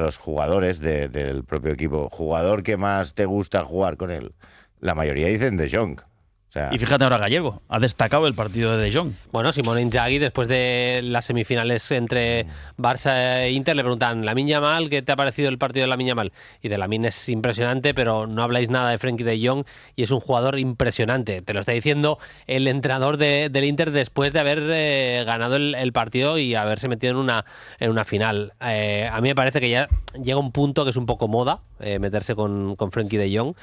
los jugadores del propio equipo, ¿jugador que más te gusta jugar con él? La mayoría dicen De Jong. O sea, y fíjate ahora Gallego, ha destacado el partido de De Jong. Bueno, Simone Inzaghi, después de las semifinales entre Barça e Inter, le preguntan, Lamine Yamal, ¿qué te ha parecido el partido de Lamine Yamal? Y de Lamine es impresionante, pero no habláis nada de Frenkie de Jong y es un jugador impresionante. Te lo está diciendo el entrenador del Inter después de haber ganado el partido y haberse metido en una final. A mí me parece que ya llega un punto que es un poco moda meterse con Frenkie de Jong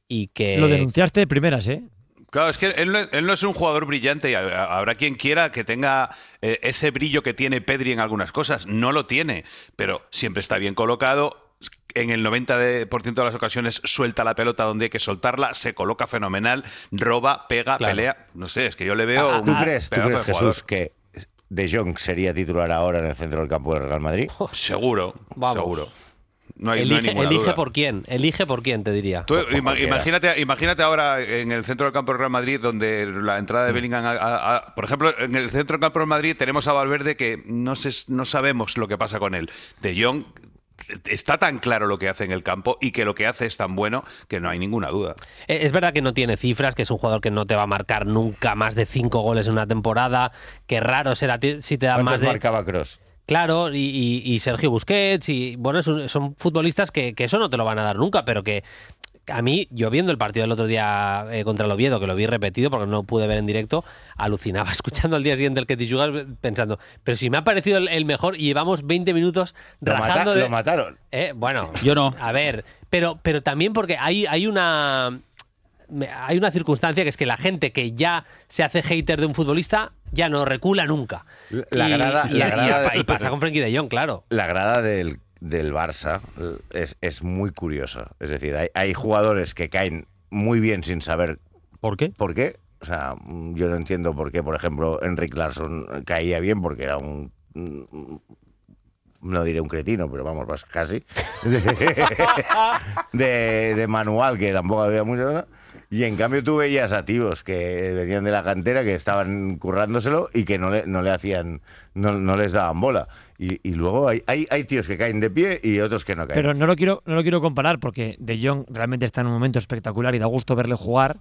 y que... Lo denunciaste de primeras, ¿eh? Claro, es que él no es un jugador brillante y habrá quien quiera que tenga ese brillo que tiene Pedri en algunas cosas. No lo tiene, pero siempre está bien colocado. En el 90% de las ocasiones suelta la pelota donde hay que soltarla, se coloca fenomenal, roba, pega, pelea. No sé, es que yo le veo... ¿Tú crees, Jesús, que De Jong sería titular ahora en el centro del campo del Real Madrid? Seguro, seguro. No hay elige duda. por quién, te diría. Tú, imagínate ahora en el centro del campo del Real Madrid, donde la entrada de Bellingham, por ejemplo, en el centro del campo del Madrid tenemos a Valverde que no sabemos lo que pasa con él. De Jong está tan claro lo que hace en el campo y que lo que hace es tan bueno que no hay ninguna duda. Es verdad que no tiene cifras, que es un jugador que no te va a marcar nunca más de 5 goles en una temporada, que raro será si te da más de... ¿Cuántos marcaba Kroos? Claro, y Sergio Busquets, y bueno, son futbolistas que eso no te lo van a dar nunca, pero que a mí, yo viendo el partido del otro día contra el Oviedo, que lo vi repetido porque no pude ver en directo, alucinaba escuchando al día siguiente el Que t'hi jugues pensando, pero si me ha parecido el mejor y llevamos 20 minutos rajando Lo mataron. Bueno, yo no. A ver, pero también porque hay una circunstancia que es que la gente que ya se hace hater de un futbolista ya no recula nunca. Y pasa con Frenkie de Jong, claro. La grada del Barça es muy curiosa. Es decir, hay jugadores que caen muy bien sin saber ¿por qué? O sea, yo no entiendo por qué, por ejemplo, Henrik Larsson caía bien porque era no diré un cretino, pero vamos, casi. de manual, que tampoco había mucho. Y en cambio tú veías a tíos que venían de la cantera, que estaban currándoselo y que no les daban bola. Y luego hay tíos que caen de pie y otros que no caen. Pero no lo quiero comparar porque De Jong realmente está en un momento espectacular y da gusto verle jugar.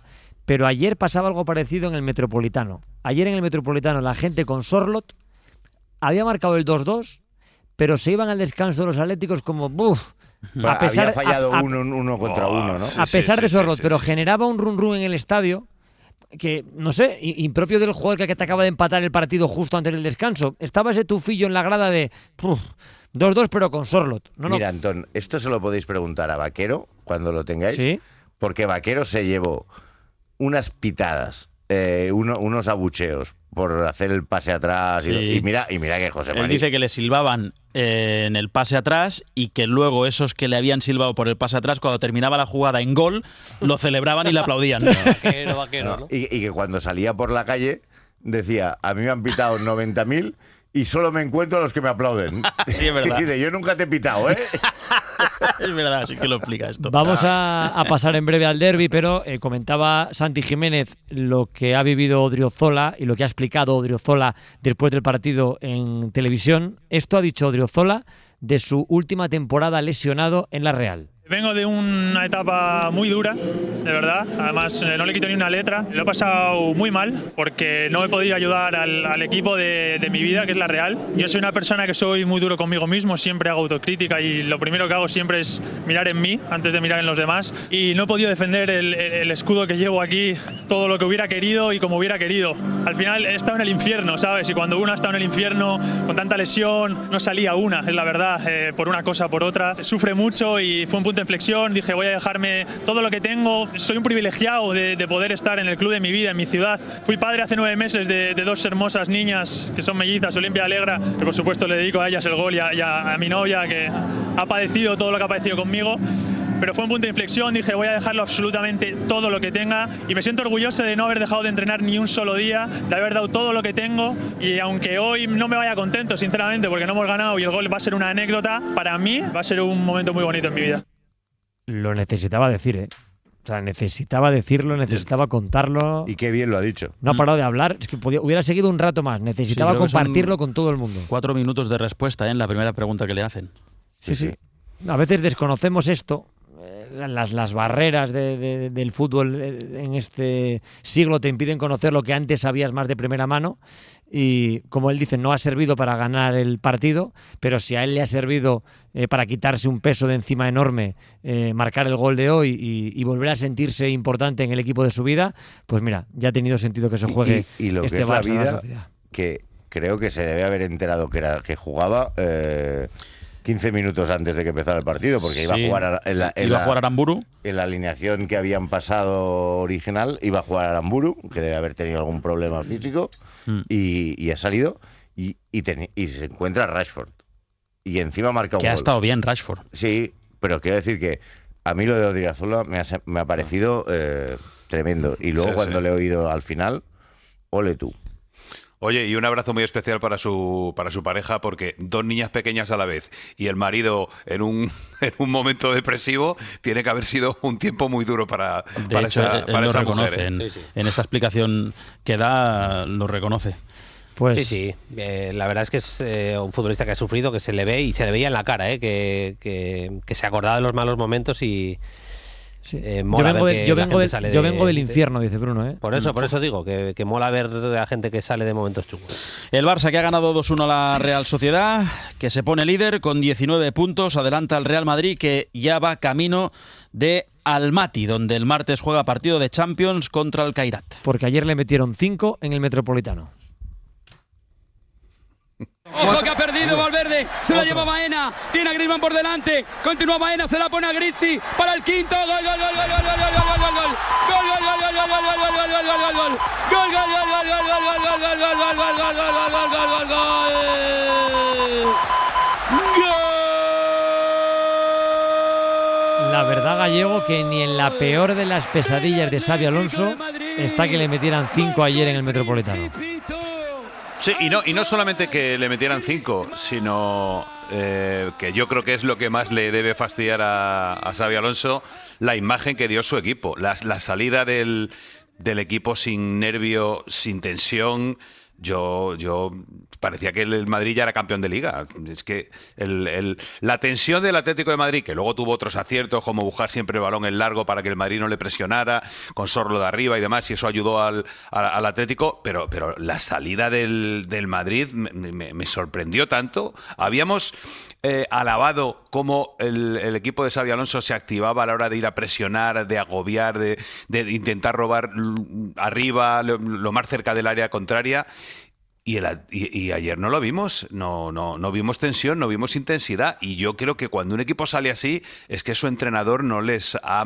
Pero ayer pasaba algo parecido en el Metropolitano. Ayer en el Metropolitano la gente con Sorloth había marcado el 2-2, pero se iban al descanso de los Atléticos como ¡buf! Había fallado uno contra uno, ¿no? A pesar de Sorloth, pero generaba un run en el estadio que, no sé, impropio del jugador que te acaba de empatar el partido justo antes del descanso. Estaba ese tufillo en la grada de 2-2, pero con Sorloth. Mira, Antón, esto se lo podéis preguntar a Vaquero cuando lo tengáis, ¿sí? Porque Vaquero se llevó unas pitadas, unos abucheos por hacer el pase atrás y mira que José María... Él dice que le silbaban en el pase atrás y que luego esos que le habían silbado por el pase atrás, cuando terminaba la jugada en gol, lo celebraban y le aplaudían. Vaquero, ¿no? Y que cuando salía por la calle decía, a mí me han pitado 90.000 y solo me encuentro a los que me aplauden. Sí, es verdad. Y dice, yo nunca te he pitado, ¿eh? Es verdad, sí que lo explica esto. Vamos a pasar en breve al derbi, pero comentaba Santi Jiménez lo que ha vivido Odriozola y lo que ha explicado Odriozola después del partido en televisión. Esto ha dicho Odriozola de su última temporada lesionado en la Real. Vengo de una etapa muy dura, de verdad. Además, no le quito ni una letra. Lo he pasado muy mal porque no he podido ayudar al equipo de mi vida, que es la Real. Yo soy una persona que soy muy duro conmigo mismo, siempre hago autocrítica y lo primero que hago siempre es mirar en mí antes de mirar en los demás. Y no he podido defender el escudo que llevo aquí, todo lo que hubiera querido y como hubiera querido. Al final he estado en el infierno, ¿sabes? Y cuando uno ha estado en el infierno con tanta lesión, no salía una, es la verdad, por una cosa por otra. Se sufre mucho y fue un punto de inflexión. Dije, voy a dejarme todo lo que tengo. Soy un privilegiado de poder estar en el club de mi vida, en mi ciudad. Fui padre hace 9 meses de 2 hermosas niñas que son mellizas, Olimpia y Alegra, que por supuesto le dedico a ellas el gol y a mi novia, que ha padecido todo lo que ha padecido conmigo. Pero fue un punto de inflexión, dije voy a dejarlo absolutamente todo lo que tenga y me siento orgulloso de no haber dejado de entrenar ni un solo día, de haber dado todo lo que tengo y aunque hoy no me vaya contento sinceramente porque no hemos ganado y el gol va a ser una anécdota, para mí va a ser un momento muy bonito en mi vida. Lo necesitaba decir, ¿eh? O sea, necesitaba decirlo, necesitaba contarlo. Y qué bien lo ha dicho. No ha parado de hablar, es que hubiera seguido un rato más, necesitaba compartirlo con todo el mundo. 4 minutos de respuesta en la primera pregunta que le hacen. Sí. A veces desconocemos esto. Las barreras del fútbol en este siglo te impiden conocer lo que antes sabías más de primera mano y, como él dice, no ha servido para ganar el partido, pero si a él le ha servido para quitarse un peso de encima enorme, marcar el gol de hoy y volver a sentirse importante en el equipo de su vida, pues mira, ya ha tenido sentido que se juegue y lo este que es la Barça de la vida, Sociedad. que creo que se debe haber enterado que jugaba 15 minutos antes de que empezara el partido, porque iba a jugar iba a jugar Aramburu. En la alineación que habían pasado original, iba a jugar Aramburu, que debe haber tenido algún problema físico, y ha salido, y se encuentra Rashford. Y encima marca un Que ha gol. estado bien Rashford. Sí, pero quiero decir que a mí lo de Odriozola me ha parecido tremendo. Y luego cuando le he oído al final, ole tú. Oye, y un abrazo muy especial para su pareja, porque 2 niñas pequeñas a la vez y el marido en un momento depresivo tiene que haber sido un tiempo muy duro para esa lo mujer. reconoce, en esta explicación que da, lo reconoce. Pues sí. La verdad es que es un futbolista que ha sufrido, que se le ve y se le veía en la cara, que se acordaba de los malos momentos y... mola yo vengo del infierno, dice Bruno. Por eso digo, que mola ver a gente que sale de momentos chungos. El Barça, que ha ganado 2-1 a la Real Sociedad, que se pone líder con 19 puntos, adelanta al Real Madrid, que ya va camino de Almaty, donde el martes juega partido de Champions contra el Kairat. Porque ayer le metieron 5 en el Metropolitano. Ojo que ha perdido Valverde, se la lleva Baena, tiene a Griezmann por delante, continúa Baena, se la pone a Grisi para el quinto, gol, gol, gol, gol, gol, gol, gol, gol, gol, La verdad, Gallego, que ni en la peor de las pesadillas de Xabi Alonso está que le metieran 5 ayer en el Metropolitano. Sí, y no solamente que le metieran 5, sino que yo creo que es lo que más le debe fastidiar a Xabi Alonso, la imagen que dio su equipo, la salida del equipo sin nervio, sin tensión. Yo parecía que el Madrid ya era campeón de Liga. Es que la tensión del Atlético de Madrid, que luego tuvo otros aciertos, como buscar siempre el balón en largo para que el Madrid no le presionara, con Sorlo de arriba y demás, y eso ayudó al Atlético, pero la salida del Madrid me sorprendió tanto. Habíamos alabado cómo el equipo de Xabi Alonso se activaba a la hora de ir a presionar, de agobiar, de intentar robar arriba, lo más cerca del área contraria. Y ayer no lo vimos, no vimos tensión, no vimos intensidad, y yo creo que cuando un equipo sale así es que su entrenador no les ha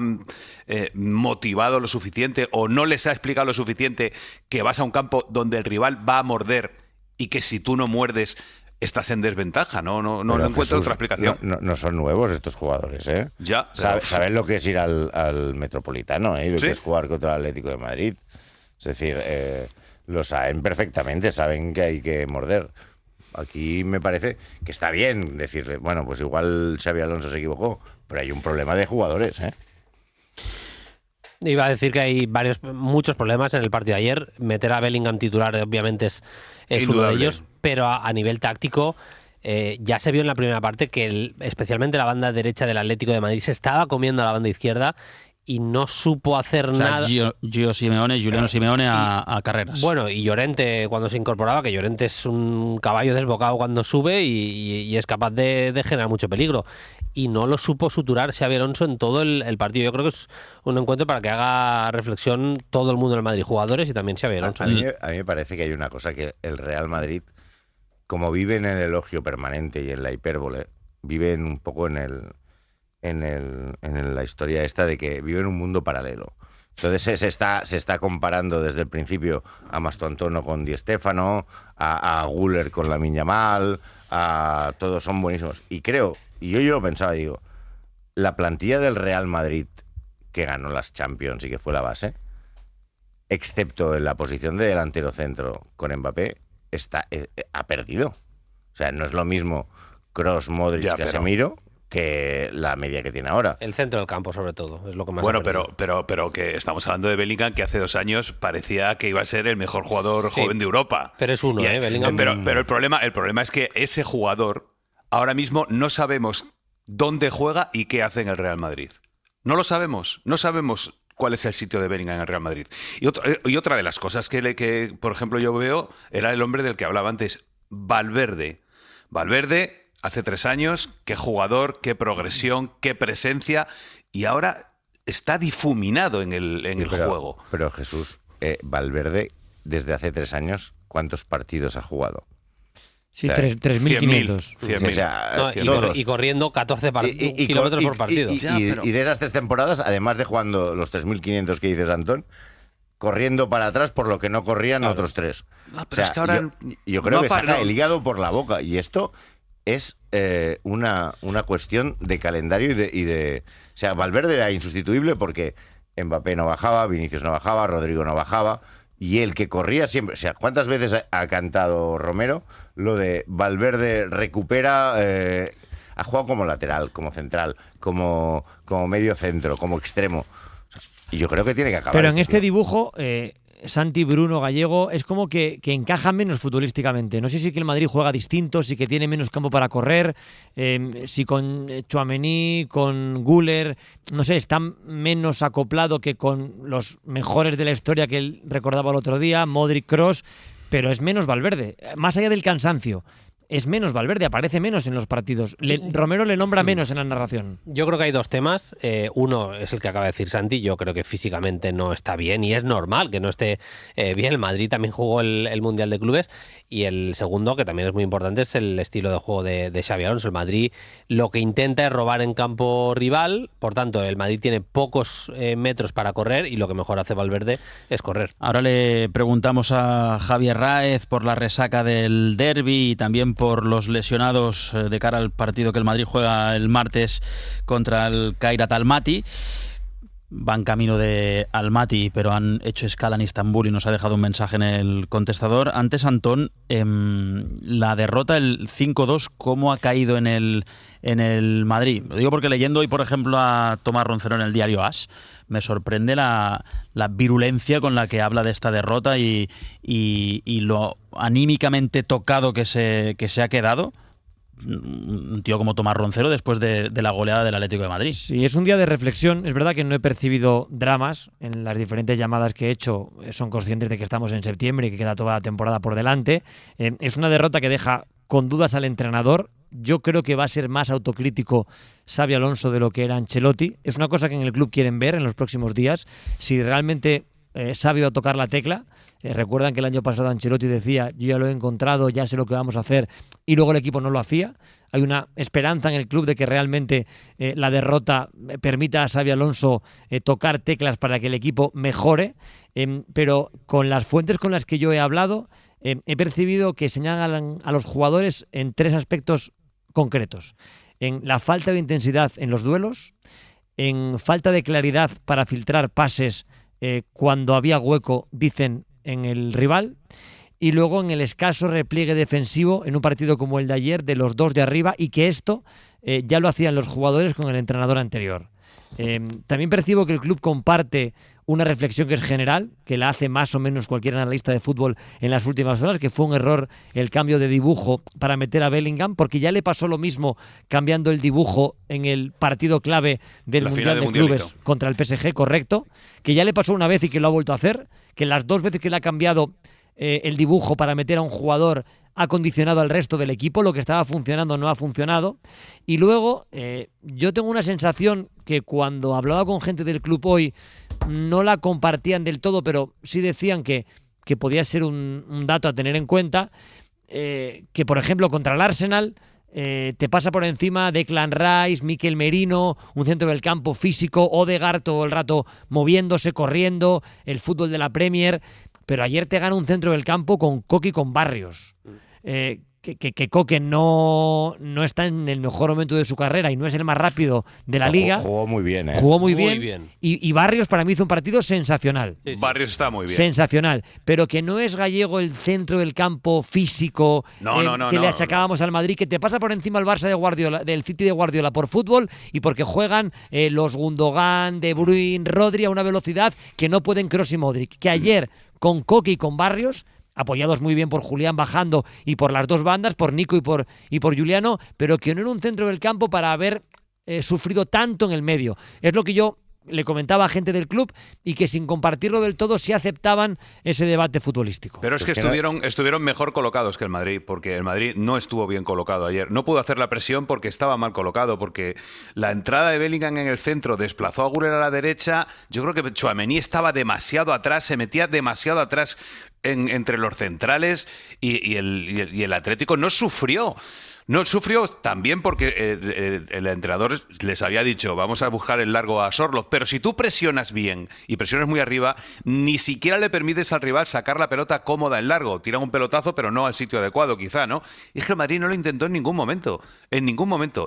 motivado lo suficiente o no les ha explicado lo suficiente que vas a un campo donde el rival va a morder y que si tú no muerdes estás en desventaja. No encuentro Jesús, otra explicación. No son nuevos estos jugadores, ¿eh? Ya. Saben lo que es ir al Metropolitano, ¿eh? Lo ¿Sí? que es jugar contra el Atlético de Madrid. Es decir, lo saben perfectamente, saben que hay que morder. Aquí me parece que está bien decirle, bueno, pues igual Xabi Alonso se equivocó, pero hay un problema de jugadores, ¿eh? Iba a decir que hay muchos problemas en el partido de ayer. Meter a Bellingham titular obviamente es uno de ellos, pero a nivel táctico ya se vio en la primera parte que especialmente la banda derecha del Atlético de Madrid se estaba comiendo a la banda izquierda y no supo hacer nada. Juliano Simeone a carreras. Bueno, y Llorente cuando se incorporaba, que Llorente es un caballo desbocado cuando sube y es capaz de generar mucho peligro. Y no lo supo suturar Xabi Alonso en todo el partido. Yo creo que es un encuentro para que haga reflexión todo el mundo del Madrid, jugadores y también Xabi Alonso. A mí me parece que hay una cosa, que el Real Madrid, como vive en el elogio permanente y en la hipérbole, vive un poco en la historia esta de que vive en un mundo paralelo. Entonces se está comparando desde el principio a Mastantuono con Di Stéfano, a Güler con Lamine Yamal, todos son buenísimos. Y creo, y yo lo pensaba, digo, la plantilla del Real Madrid que ganó las Champions y que fue la base, excepto en la posición de delantero centro con Mbappé, ha perdido. O sea, no es lo mismo Kroos, Modric, Casemiro que la media que tiene ahora. El centro del campo, sobre todo, es lo que más. Bueno, pero que estamos hablando de Bellingham, que hace 2 años parecía que iba a ser el mejor jugador joven de Europa. Pero es uno, Bellingham. Pero el problema es que ese jugador ahora mismo no sabemos dónde juega y qué hace en el Real Madrid. No lo sabemos. No sabemos cuál es el sitio de Bellingham en el Real Madrid. Y otra de las cosas que, por ejemplo, yo veo era el hombre del que hablaba antes, Valverde. Valverde, hace 3 años, qué jugador, qué progresión, qué presencia, y ahora está difuminado en el juego. Pero Jesús, Valverde, desde hace 3 años, ¿cuántos partidos ha jugado? Sí, 3.500. 100.000. Y corriendo 14 kilómetros por partido. Y de esas 3 temporadas, además de jugando los 3.500 que dices, Antón, corriendo para atrás por lo que no corrían otros 3. Pero es que ahora yo creo que saca el hígado por la boca. Y esto es una cuestión de calendario y de... O sea, Valverde era insustituible porque Mbappé no bajaba, Vinicius no bajaba, Rodrigo no bajaba, y el que corría siempre... O sea, ¿cuántas veces ha cantado Romero lo de Valverde recupera... ha jugado como lateral, como central, como medio centro, como extremo. Y yo creo que tiene que acabar. Pero en este dibujo, Santi, Bruno, Gallego, es como que encaja menos futbolísticamente. No sé si que el Madrid juega distinto, si que tiene menos campo para correr, si con Tchouaméni, con Güler, no sé, está menos acoplado que con los mejores de la historia que él recordaba el otro día, Modric, Kroos, pero es menos Valverde. Más allá del cansancio, es menos Valverde, aparece menos en los partidos. Romero le nombra menos en la narración. Yo creo que hay 2 temas. Uno es el que acaba de decir Santi. Yo creo que físicamente no está bien y es normal que no esté bien. El Madrid también jugó el Mundial de Clubes. Y el segundo, que también es muy importante, es el estilo de juego de Xabi Alonso. El Madrid lo que intenta es robar en campo rival. Por tanto, el Madrid tiene pocos metros para correr y lo que mejor hace Valverde es correr. Ahora le preguntamos a Javier Ráez por la resaca del derbi y también por los lesionados de cara al partido que el Madrid juega el martes contra el Kairat Almaty. Van camino de Almaty, pero han hecho escala en Estambul y nos ha dejado un mensaje en el contestador. Antes, Antón, la derrota, el 5-2, ¿cómo ha caído en el Madrid? Lo digo porque leyendo hoy, por ejemplo, a Tomás Roncero en el diario AS, me sorprende la virulencia con la que habla de esta derrota y lo anímicamente tocado que se ha quedado un tío como Tomás Roncero después de la goleada del Atlético de Madrid. Sí, es un día de reflexión. Es verdad que no he percibido dramas en las diferentes llamadas que he hecho. Son conscientes de que estamos en septiembre y que queda toda la temporada por delante. Es una derrota que deja con dudas al entrenador. Yo creo que va a ser más autocrítico Xabi Alonso de lo que era Ancelotti. Es una cosa que en el club quieren ver en los próximos días. Si realmente Xabi va a tocar la tecla. Recuerdan que el año pasado Ancelotti decía, yo ya lo he encontrado, ya sé lo que vamos a hacer, y luego el equipo no lo hacía. Hay una esperanza en el club de que realmente la derrota permita a Xabi Alonso tocar teclas para que el equipo mejore, pero con las fuentes con las que yo he hablado, he percibido que señalan a los jugadores en 3 aspectos concretos. En la falta de intensidad en los duelos, en falta de claridad para filtrar pases cuando había hueco, dicen, en el rival, y luego en el escaso repliegue defensivo en un partido como el de ayer de los 2 de arriba, y que esto ya lo hacían los jugadores con el entrenador anterior. También percibo que el club comparte una reflexión que es general, que la hace más o menos cualquier analista de fútbol en las últimas horas, que fue un error el cambio de dibujo para meter a Bellingham, porque ya le pasó lo mismo cambiando el dibujo en el partido clave del Mundial de Clubes contra el PSG, correcto, que ya le pasó una vez y que lo ha vuelto a hacer, que las 2 veces que le ha cambiado el dibujo para meter a un jugador ha condicionado al resto del equipo, lo que estaba funcionando no ha funcionado. Y luego yo tengo una sensación que cuando hablaba con gente del club hoy no la compartían del todo, pero sí decían que podía ser un dato a tener en cuenta, que por ejemplo contra el Arsenal te pasa por encima Declan Rice, Mikel Merino, un centro del campo físico, Odegaard todo el rato moviéndose, corriendo, el fútbol de la Premier, pero ayer te gana un centro del campo con Coque y con Barrios. Que Coque no está en el mejor momento de su carrera y no es el más rápido de la liga. Jugó muy bien, ¿eh? Jugó muy bien. Y Barrios para mí hizo un partido sensacional. Sí. Barrios está muy bien. Sensacional. Pero que no es Gallego el centro del campo físico que le achacábamos al Madrid, que te pasa por encima el Barça de Guardiola, del City de Guardiola por fútbol y porque juegan los Gundogan, De Bruyne, Rodri a una velocidad que no pueden Kroos y Modric. Que ayer con Coque y con Barrios, apoyados muy bien por Julián bajando y por las dos bandas, por Nico y por Juliano, pero que no era un centro del campo para haber sufrido tanto en el medio. Es lo que yo le comentaba a gente del club y que sin compartirlo del todo sí aceptaban ese debate futbolístico. Pero es que estuvieron mejor colocados que el Madrid, porque el Madrid no estuvo bien colocado ayer. No pudo hacer la presión porque estaba mal colocado, porque la entrada de Bellingham en el centro desplazó a Güler a la derecha. Yo creo que Tchouaméni estaba demasiado atrás, se metía demasiado atrás entre los centrales y el Atlético no sufrió. No sufrió también porque el entrenador les había dicho vamos a buscar el largo a Sorloth, pero si tú presionas bien y presionas muy arriba, ni siquiera le permites al rival sacar la pelota cómoda en largo. Tiran un pelotazo pero no al sitio adecuado quizá, ¿no? Y es que el Madrid no lo intentó en ningún momento,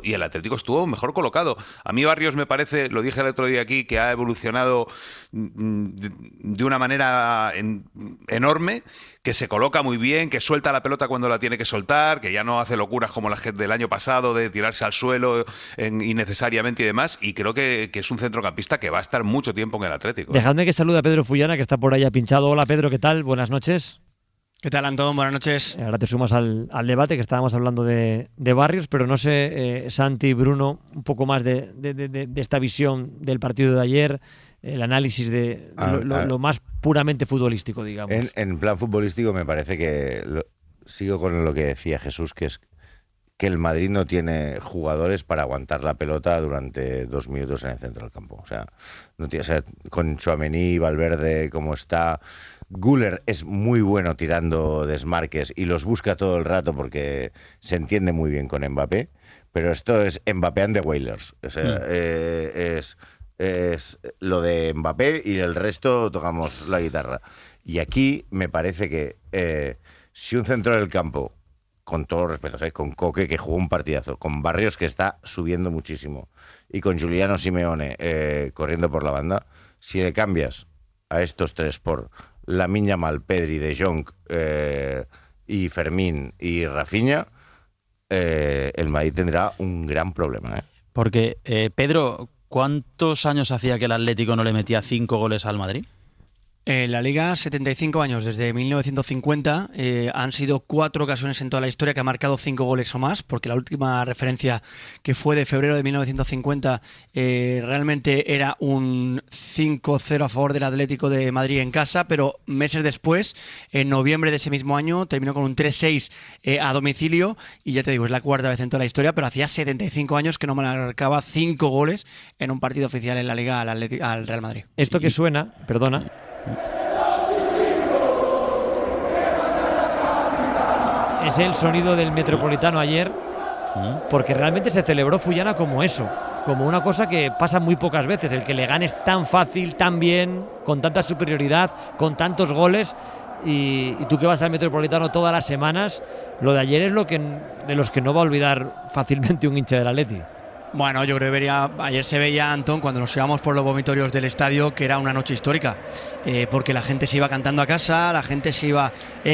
y el Atlético estuvo mejor colocado. A mí Barrios me parece, lo dije el otro día aquí, que ha evolucionado de una manera enorme, que se coloca muy bien, que suelta la pelota cuando la tiene que soltar, que ya no hace locuras como las del año pasado de tirarse al suelo innecesariamente y demás, y creo que es un centrocampista que va a estar mucho tiempo en el Atlético. Dejadme que salude a Pedro Fullana, que está por ahí pinchado. Hola Pedro, ¿qué tal? Buenas noches. ¿Qué tal, Antón? Buenas noches. Ahora te sumas al debate, que estábamos hablando de Barrios, pero no sé, Santi, Bruno, un poco más de esta visión del partido de ayer, el análisis de lo más puramente futbolístico, digamos. En plan futbolístico me parece que sigo con lo que decía Jesús, que es que el Madrid no tiene jugadores para aguantar la pelota durante 2 minutos en el centro del campo. O sea, no tiene, con Tchouaméni, Valverde, como está. Güler es muy bueno tirando desmarques y los busca todo el rato porque se entiende muy bien con Mbappé, pero esto es Mbappé and the Wailers. O sea, es lo de Mbappé y el resto tocamos la guitarra. Y aquí me parece que si un centro del campo, con todos los respetos, con Coque, que jugó un partidazo, con Barrios, que está subiendo muchísimo, y con Giuliano Simeone corriendo por la banda, si le cambias a estos tres por Lamine Yamal, Pedri, De Jong y Fermín y Rafinha, el Madrid tendrá un gran problema. Porque, Pedro, ¿cuántos años hacía que el Atlético no le metía 5 goles al Madrid? En la Liga, 75 años, desde 1950. Han sido 4 ocasiones en toda la historia que ha marcado 5 goles o más, porque la última referencia, que fue de febrero de 1950, realmente era un 5-0 a favor del Atlético de Madrid en casa, pero meses después, en noviembre de ese mismo año, terminó con un 3-6 a domicilio, y ya te digo, es la 4ª vez en toda la historia, pero hacía 75 años que no marcaba 5 goles en un partido oficial en la Liga al Real Madrid. Esto que suena, perdona, es el sonido del Metropolitano ayer, porque realmente se celebró Fullana como eso, como una cosa que pasa muy pocas veces, el que le ganes tan fácil, tan bien, con tanta superioridad, con tantos goles, y tú que vas al Metropolitano todas las semanas, lo de ayer es de los que no va a olvidar fácilmente un hincha del Atleti. Bueno, yo creo que ayer se veía, Antón, cuando nos íbamos por los vomitorios del estadio, que era una noche histórica, porque la gente se iba cantando a casa, la gente se iba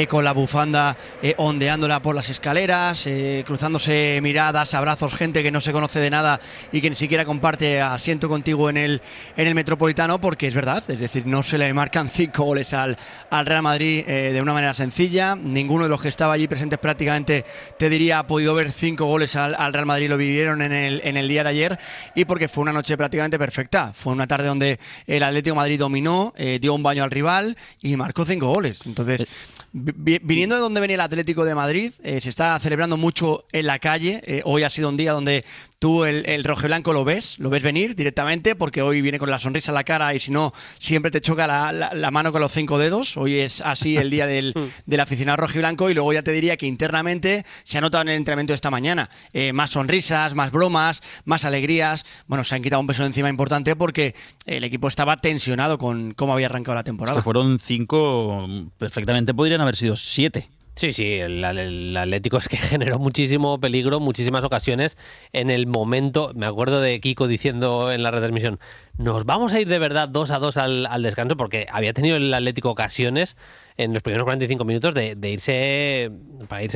con la bufanda ondeándola por las escaleras, cruzándose miradas, abrazos, gente que no se conoce de nada y que ni siquiera comparte asiento contigo en el Metropolitano, porque es verdad, es decir, no se le marcan 5 goles al Real Madrid de una manera sencilla. Ninguno de los que estaba allí presentes prácticamente, te diría, ha podido ver 5 goles al Real Madrid, lo vivieron en el día de ayer, y porque fue una noche prácticamente perfecta. Fue una tarde donde el Atlético de Madrid dominó, dio un baño al rival y marcó 5 goles. Entonces, viniendo de donde venía el Atlético de Madrid, se está celebrando mucho en la calle. Hoy ha sido un día donde tú el rojiblanco lo ves venir directamente, porque hoy viene con la sonrisa en la cara y si no, siempre te choca la mano con los 5 dedos. Hoy es así el día del aficionado rojiblanco, y luego ya te diría que internamente se ha notado en el entrenamiento de esta mañana. Más sonrisas, más bromas, más alegrías. Bueno, se han quitado un peso de encima importante porque el equipo estaba tensionado con cómo había arrancado la temporada. Fueron 5, perfectamente podrían haber sido 7. Sí, el Atlético es que generó muchísimo peligro, muchísimas ocasiones. En el momento, me acuerdo de Kiko diciendo en la retransmisión, nos vamos a ir de verdad 2-2 al descanso, porque había tenido el Atlético ocasiones en los primeros 45 minutos de irse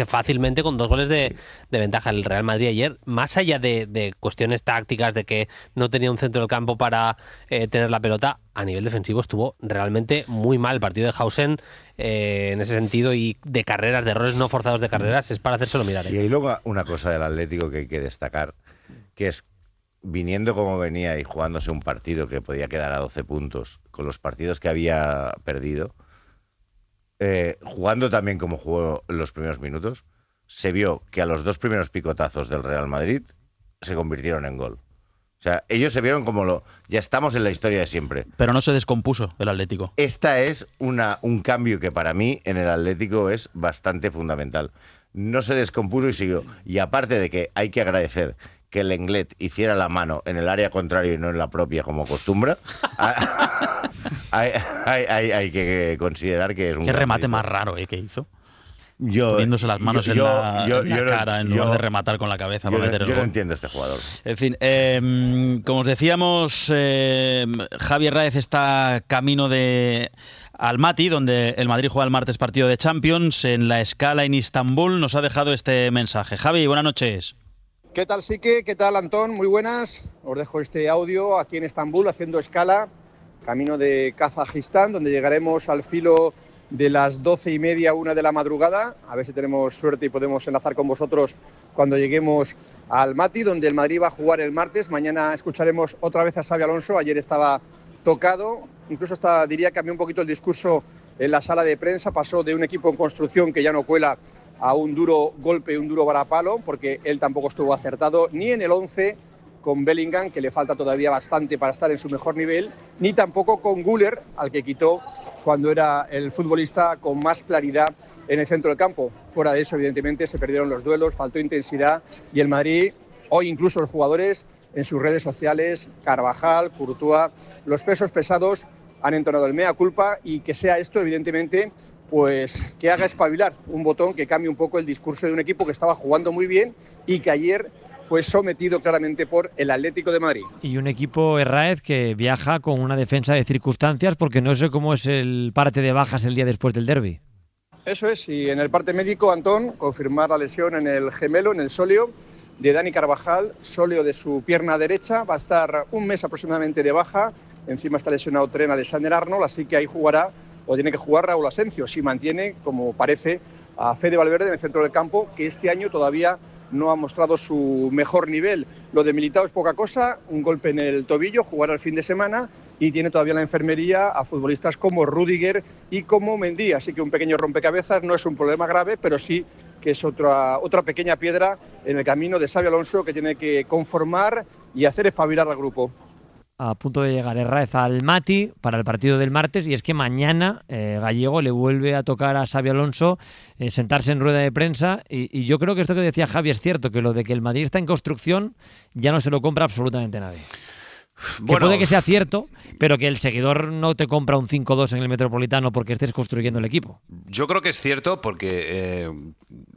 fácilmente con 2 goles de ventaja. El Real Madrid ayer, más allá de cuestiones tácticas, de que no tenía un centro del campo para tener la pelota, a nivel defensivo estuvo realmente muy mal. El partido de Hausen, en ese sentido, y de carreras, de errores no forzados de carreras, es para hacérselo mirar. Y hay luego una cosa del Atlético que hay que destacar, que es, viniendo como venía y jugándose un partido que podía quedar a 12 puntos, con los partidos que había perdido, jugando también como jugó en los primeros minutos, se vio que a los 2 primeros picotazos del Real Madrid se convirtieron en gol. O sea, ellos se vieron como ya estamos en la historia de siempre. Pero no se descompuso el Atlético. Esta es un cambio que para mí en el Atlético es bastante fundamental. No se descompuso y siguió. Y aparte de que hay que agradecer que el Lenglet hiciera la mano en el área contraria y no en la propia, como acostumbra, hay que considerar que es un... Qué remate más raro que hizo. Poniéndose las manos en la cara en lugar de rematar con la cabeza para meter el gol. Yo no entiendo a este jugador. En fin, como os decíamos, Javi Herráez está camino de Almaty, donde el Madrid juega el martes partido de Champions. En la escala en Istambul nos ha dejado este mensaje. Javi, buenas noches. ¿Qué tal, Sique? ¿Qué tal, Antón? Muy buenas. Os dejo este audio aquí en Estambul, haciendo escala, camino de Kazajistán, donde llegaremos al filo de las 12:30, 1 de la madrugada. A ver si tenemos suerte y podemos enlazar con vosotros cuando lleguemos a Almaty, donde el Madrid va a jugar el martes. Mañana escucharemos otra vez a Xabi Alonso. Ayer estaba tocado, incluso diría que cambió un poquito el discurso en la sala de prensa. Pasó de un equipo en construcción que ya no cuela a un duro golpe, un duro varapalo, porque él tampoco estuvo acertado ni en el 11 con Bellingham, que le falta todavía bastante para estar en su mejor nivel, ni tampoco con Güler, al que quitó cuando era el futbolista con más claridad en el centro del campo. Fuera de eso, evidentemente, se perdieron los duelos, faltó intensidad, y el Madrid, hoy incluso los jugadores en sus redes sociales, Carvajal, Courtois, los pesos pesados han entonado el mea culpa, y que sea esto, evidentemente, pues que haga espabilar un botón que cambie un poco el discurso de un equipo que estaba jugando muy bien y que ayer fue sometido claramente por el Atlético de Madrid. Y un equipo, Herráez, que viaja con una defensa de circunstancias, porque no sé cómo es el parte de bajas el día después del derbi. Eso es, y en el parte médico, Antón, confirmar la lesión en el gemelo, en el sóleo de Dani Carvajal, sóleo de su pierna derecha, va a estar un mes aproximadamente de baja, encima está lesionado Trent Alexander-Arnold, así que ahí jugará, o tiene que jugar Raúl Asencio, si mantiene, como parece, a Fede Valverde en el centro del campo, que este año todavía no ha mostrado su mejor nivel. Lo de Militao es poca cosa, un golpe en el tobillo, jugará el fin de semana, y tiene todavía en la enfermería a futbolistas como Rüdiger y como Mendy, así que un pequeño rompecabezas, no es un problema grave, pero sí que es otra pequeña piedra en el camino de Xabi Alonso, que tiene que conformar y hacer espabilar al grupo. A punto de llegar Herráez al Almaty para el partido del martes, y es que mañana Gallego le vuelve a tocar a Xabi Alonso sentarse en rueda de prensa, y yo creo que esto que decía Javi es cierto, que lo de que el Madrid está en construcción ya no se lo compra absolutamente nadie. Que puede que sea cierto, pero que el seguidor no te compra un 5-2 en el Metropolitano porque estés construyendo el equipo. Yo creo que es cierto porque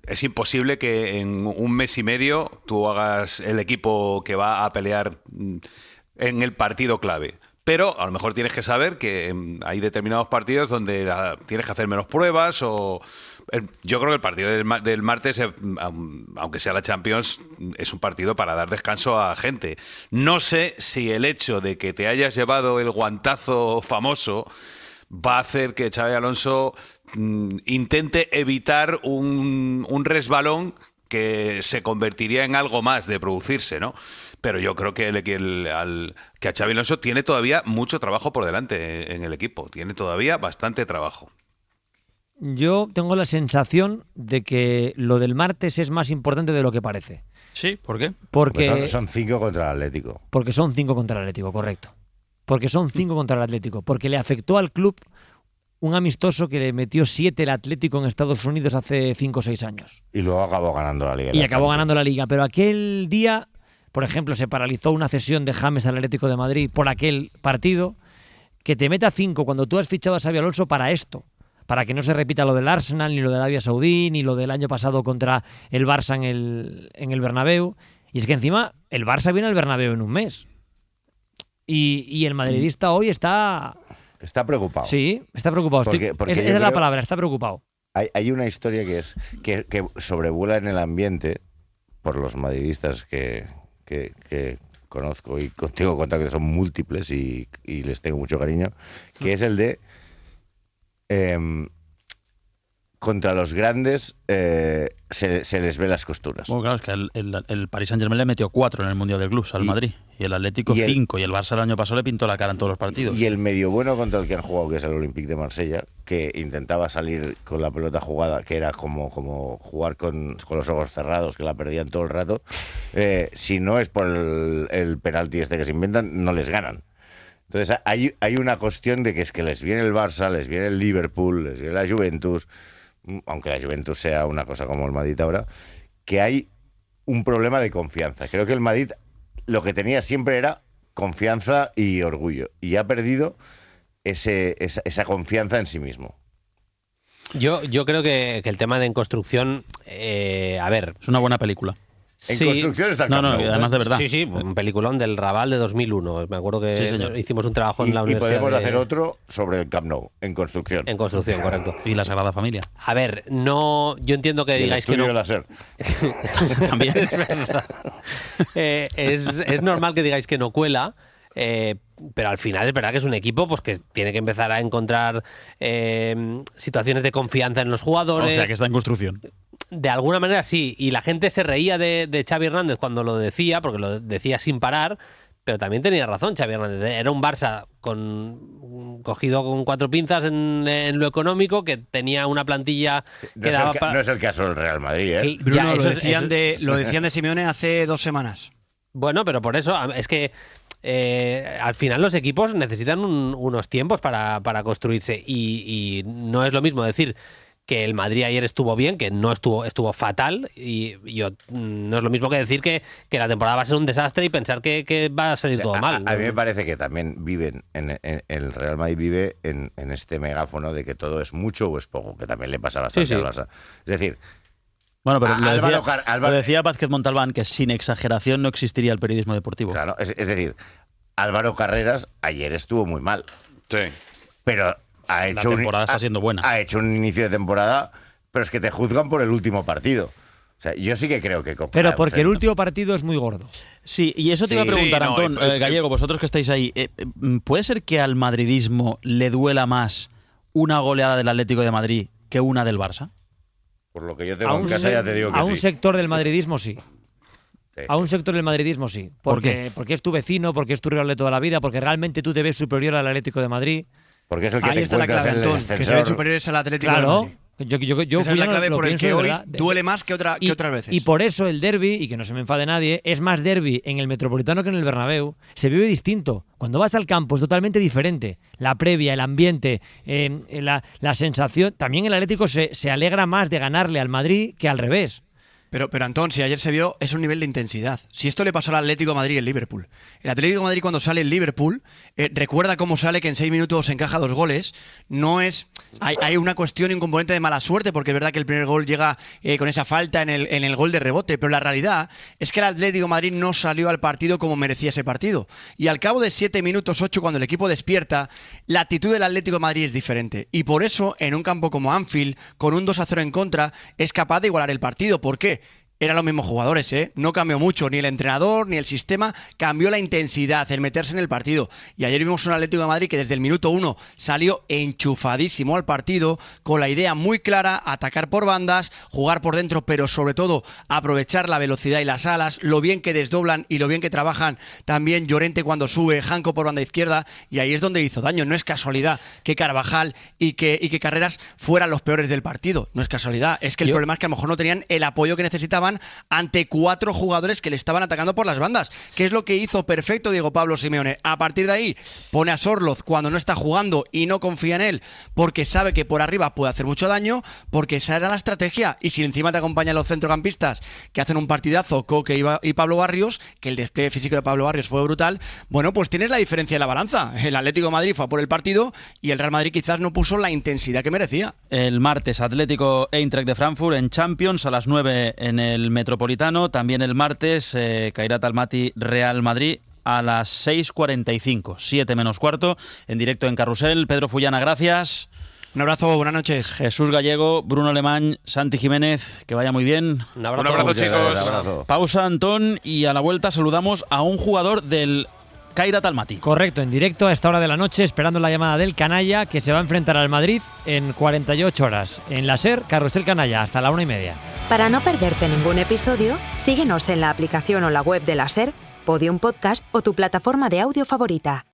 es imposible que en un mes y medio tú hagas el equipo que va a pelear en el partido clave. Pero a lo mejor tienes que saber que hay determinados partidos donde tienes que hacer menos pruebas o... Yo creo que el partido del martes, aunque sea la Champions, es un partido para dar descanso a gente. No sé si el hecho de que te hayas llevado el guantazo famoso va a hacer que Xabi Alonso intente evitar un resbalón que se convertiría en algo más de producirse, ¿no? Pero yo creo que a Xabi Alonso tiene todavía mucho trabajo por delante en el equipo. Tiene todavía bastante trabajo. Yo tengo la sensación de que lo del martes es más importante de lo que parece. Sí, ¿por qué? Porque son 5 contra el Atlético. Porque son 5 contra el Atlético, correcto. Porque son 5 contra el Atlético. Porque le afectó al club un amistoso que le metió 7 el Atlético en Estados Unidos hace 5 o 6 años. Y luego acabó ganando la Liga. Y acabó ganando la Liga. Pero aquel día, por ejemplo, se paralizó una cesión de James al Atlético de Madrid por aquel partido. Que te meta 5 cuando tú has fichado a Xabi Alonso para esto. Para que no se repita lo del Arsenal, ni lo de Arabia Saudí, ni lo del año pasado contra el Barça en el Bernabéu. Y es que encima el Barça viene al Bernabéu en un mes. Y el madridista hoy está... Está preocupado. Sí, está preocupado. Esa es la palabra, está preocupado. Hay una historia que es que sobrevuela en el ambiente por los madridistas que conozco y tengo contacto, que son múltiples y les tengo mucho cariño, que es el de... contra los grandes se les ve las costuras. Bueno, claro, es que el Paris Saint-Germain le metió 4 en el Mundial de Clubs al Madrid, y el Atlético 5, y el Barça el año pasado le pintó la cara en todos los partidos. Y el medio bueno contra el que han jugado, que es el Olympique de Marsella, que intentaba salir con la pelota jugada, que era como jugar con los ojos cerrados, que la perdían todo el rato. Si no es por el penalti este que se inventan, no les ganan. Entonces hay una cuestión de que es que les viene el Barça, les viene el Liverpool, les viene la Juventus, aunque la Juventus sea una cosa como el Madrid ahora, que hay un problema de confianza. Creo que el Madrid lo que tenía siempre era confianza y orgullo, y ha perdido esa confianza en sí mismo. Yo creo que el tema de En Construcción, a ver... Es una buena película. En Construcción está el Camp Nou. además de verdad. Sí, un peliculón del Raval de 2001. Me acuerdo que hicimos un trabajo en la universidad. Y podemos hacer otro sobre el Camp Nou, En Construcción. En Construcción, correcto. Y la Sagrada Familia. A ver, yo entiendo que digáis que no... El estudio láser. También. Es verdad. Es normal que digáis que no cuela, pero al final es verdad que es un equipo pues que tiene que empezar a encontrar situaciones de confianza en los jugadores. O sea, que está en construcción. De alguna manera sí, y la gente se reía de Xavi Hernández cuando lo decía, porque lo decía sin parar, pero también tenía razón Xavi Hernández. Era un Barça cogido con 4 pinzas en lo económico, que tenía una plantilla que daba para... No es el caso del Real Madrid, ¿eh? Bruno, lo decían de Simeone hace 2 semanas. Bueno, pero por eso es que al final los equipos necesitan unos tiempos para construirse, y no es lo mismo decir que el Madrid ayer estuvo bien, que no estuvo fatal, y no es lo mismo que decir que la temporada va a ser un desastre y pensar que va a salir todo mal. A mí me parece que también viven, el Real Madrid vive en este megáfono de que todo es mucho o es poco, que también le pasa bastante al Barça. Es decir, bueno, pero lo decía Vázquez Montalbán, que sin exageración no existiría el periodismo deportivo. Claro, es decir, Álvaro Carreras ayer estuvo muy mal. Sí. Pero la temporada está siendo buena. Ha hecho un inicio de temporada, pero es que te juzgan por el último partido. O sea, yo sí que creo que... Pero porque el último partido es muy gordo. Sí, y eso te iba a preguntar, Antón, Gallego, vosotros que estáis ahí. ¿Puede ser que al madridismo le duela más una goleada del Atlético de Madrid que una del Barça? Por lo que yo tengo en casa ya te digo que sí. A un sector del madridismo sí. A un sector del madridismo sí. Porque es tu vecino, porque es tu rival de toda la vida, porque realmente tú te ves superior al Atlético de Madrid. Porque es el que ahí te está la clave, Antón, que se ven superiores al Atlético de Madrid. Yo esa es la clave por el que hoy duele más que otras veces. Y por eso el derbi, y que no se me enfade nadie, es más derbi en el Metropolitano que en el Bernabéu. Se vive distinto. Cuando vas al campo es totalmente diferente. La previa, el ambiente, la sensación. También el Atlético se alegra más de ganarle al Madrid que al revés. Pero Antón, si ayer se vio, es un nivel de intensidad. Si esto le pasó al Atlético de Madrid y el Liverpool. El Atlético de Madrid, cuando sale el Liverpool, recuerda cómo sale, que en 6 minutos encaja 2 goles. No es... Hay una cuestión y un componente de mala suerte, porque es verdad que el primer gol llega con esa falta en el gol de rebote, pero la realidad es que el Atlético de Madrid no salió al partido como merecía ese partido. Y al cabo de 7 minutos, 8, cuando el equipo despierta, la actitud del Atlético de Madrid es diferente. Y por eso, en un campo como Anfield, con un 2-0 en contra, es capaz de igualar el partido. ¿Por qué? Eran los mismos jugadores, ¿eh? No cambió mucho, ni el entrenador, ni el sistema, cambió la intensidad, el meterse en el partido. Y ayer vimos un Atlético de Madrid que desde el minuto 1 salió enchufadísimo al partido, con la idea muy clara, atacar por bandas, jugar por dentro, pero sobre todo aprovechar la velocidad y las alas, lo bien que desdoblan y lo bien que trabajan también Llorente cuando sube, Janko por banda izquierda, y ahí es donde hizo daño. No es casualidad que Carvajal y que Carreras fueran los peores del partido, no es casualidad, es que el problema es que a lo mejor no tenían el apoyo que necesitaban ante 4 jugadores que le estaban atacando por las bandas, que es lo que hizo perfecto Diego Pablo Simeone. A partir de ahí pone a Sorloz cuando no está jugando y no confía en él, porque sabe que por arriba puede hacer mucho daño, porque esa era la estrategia. Y si encima te acompañan los centrocampistas que hacen un partidazo, Coque y Pablo Barrios, que el despliegue físico de Pablo Barrios fue brutal, bueno, pues tienes la diferencia de la balanza. El Atlético de Madrid fue a por el partido y el Real Madrid quizás no puso la intensidad que merecía. El martes, Atlético Eintracht de Frankfurt en Champions a las 9 en el Metropolitano. También el martes, Khairat Almaty Real Madrid a las 6:45, 7 menos cuarto, en directo en Carrusel. Pedro Fullana, gracias. Un abrazo, buenas noches. Jesús Gallego, Bruno Alemán, Santi Jiménez, que vaya muy bien. Un abrazo, chicos. Abrazo. Pausa, Antón, y a la vuelta saludamos a un jugador del Khairat Almaty. Correcto, en directo a esta hora de la noche, esperando la llamada del Canalla, que se va a enfrentar al Madrid en 48 horas. En la SER, Carrusel Canalla, hasta la 1:30. Para no perderte ningún episodio, síguenos en la aplicación o la web de la SER, Podium Podcast o tu plataforma de audio favorita.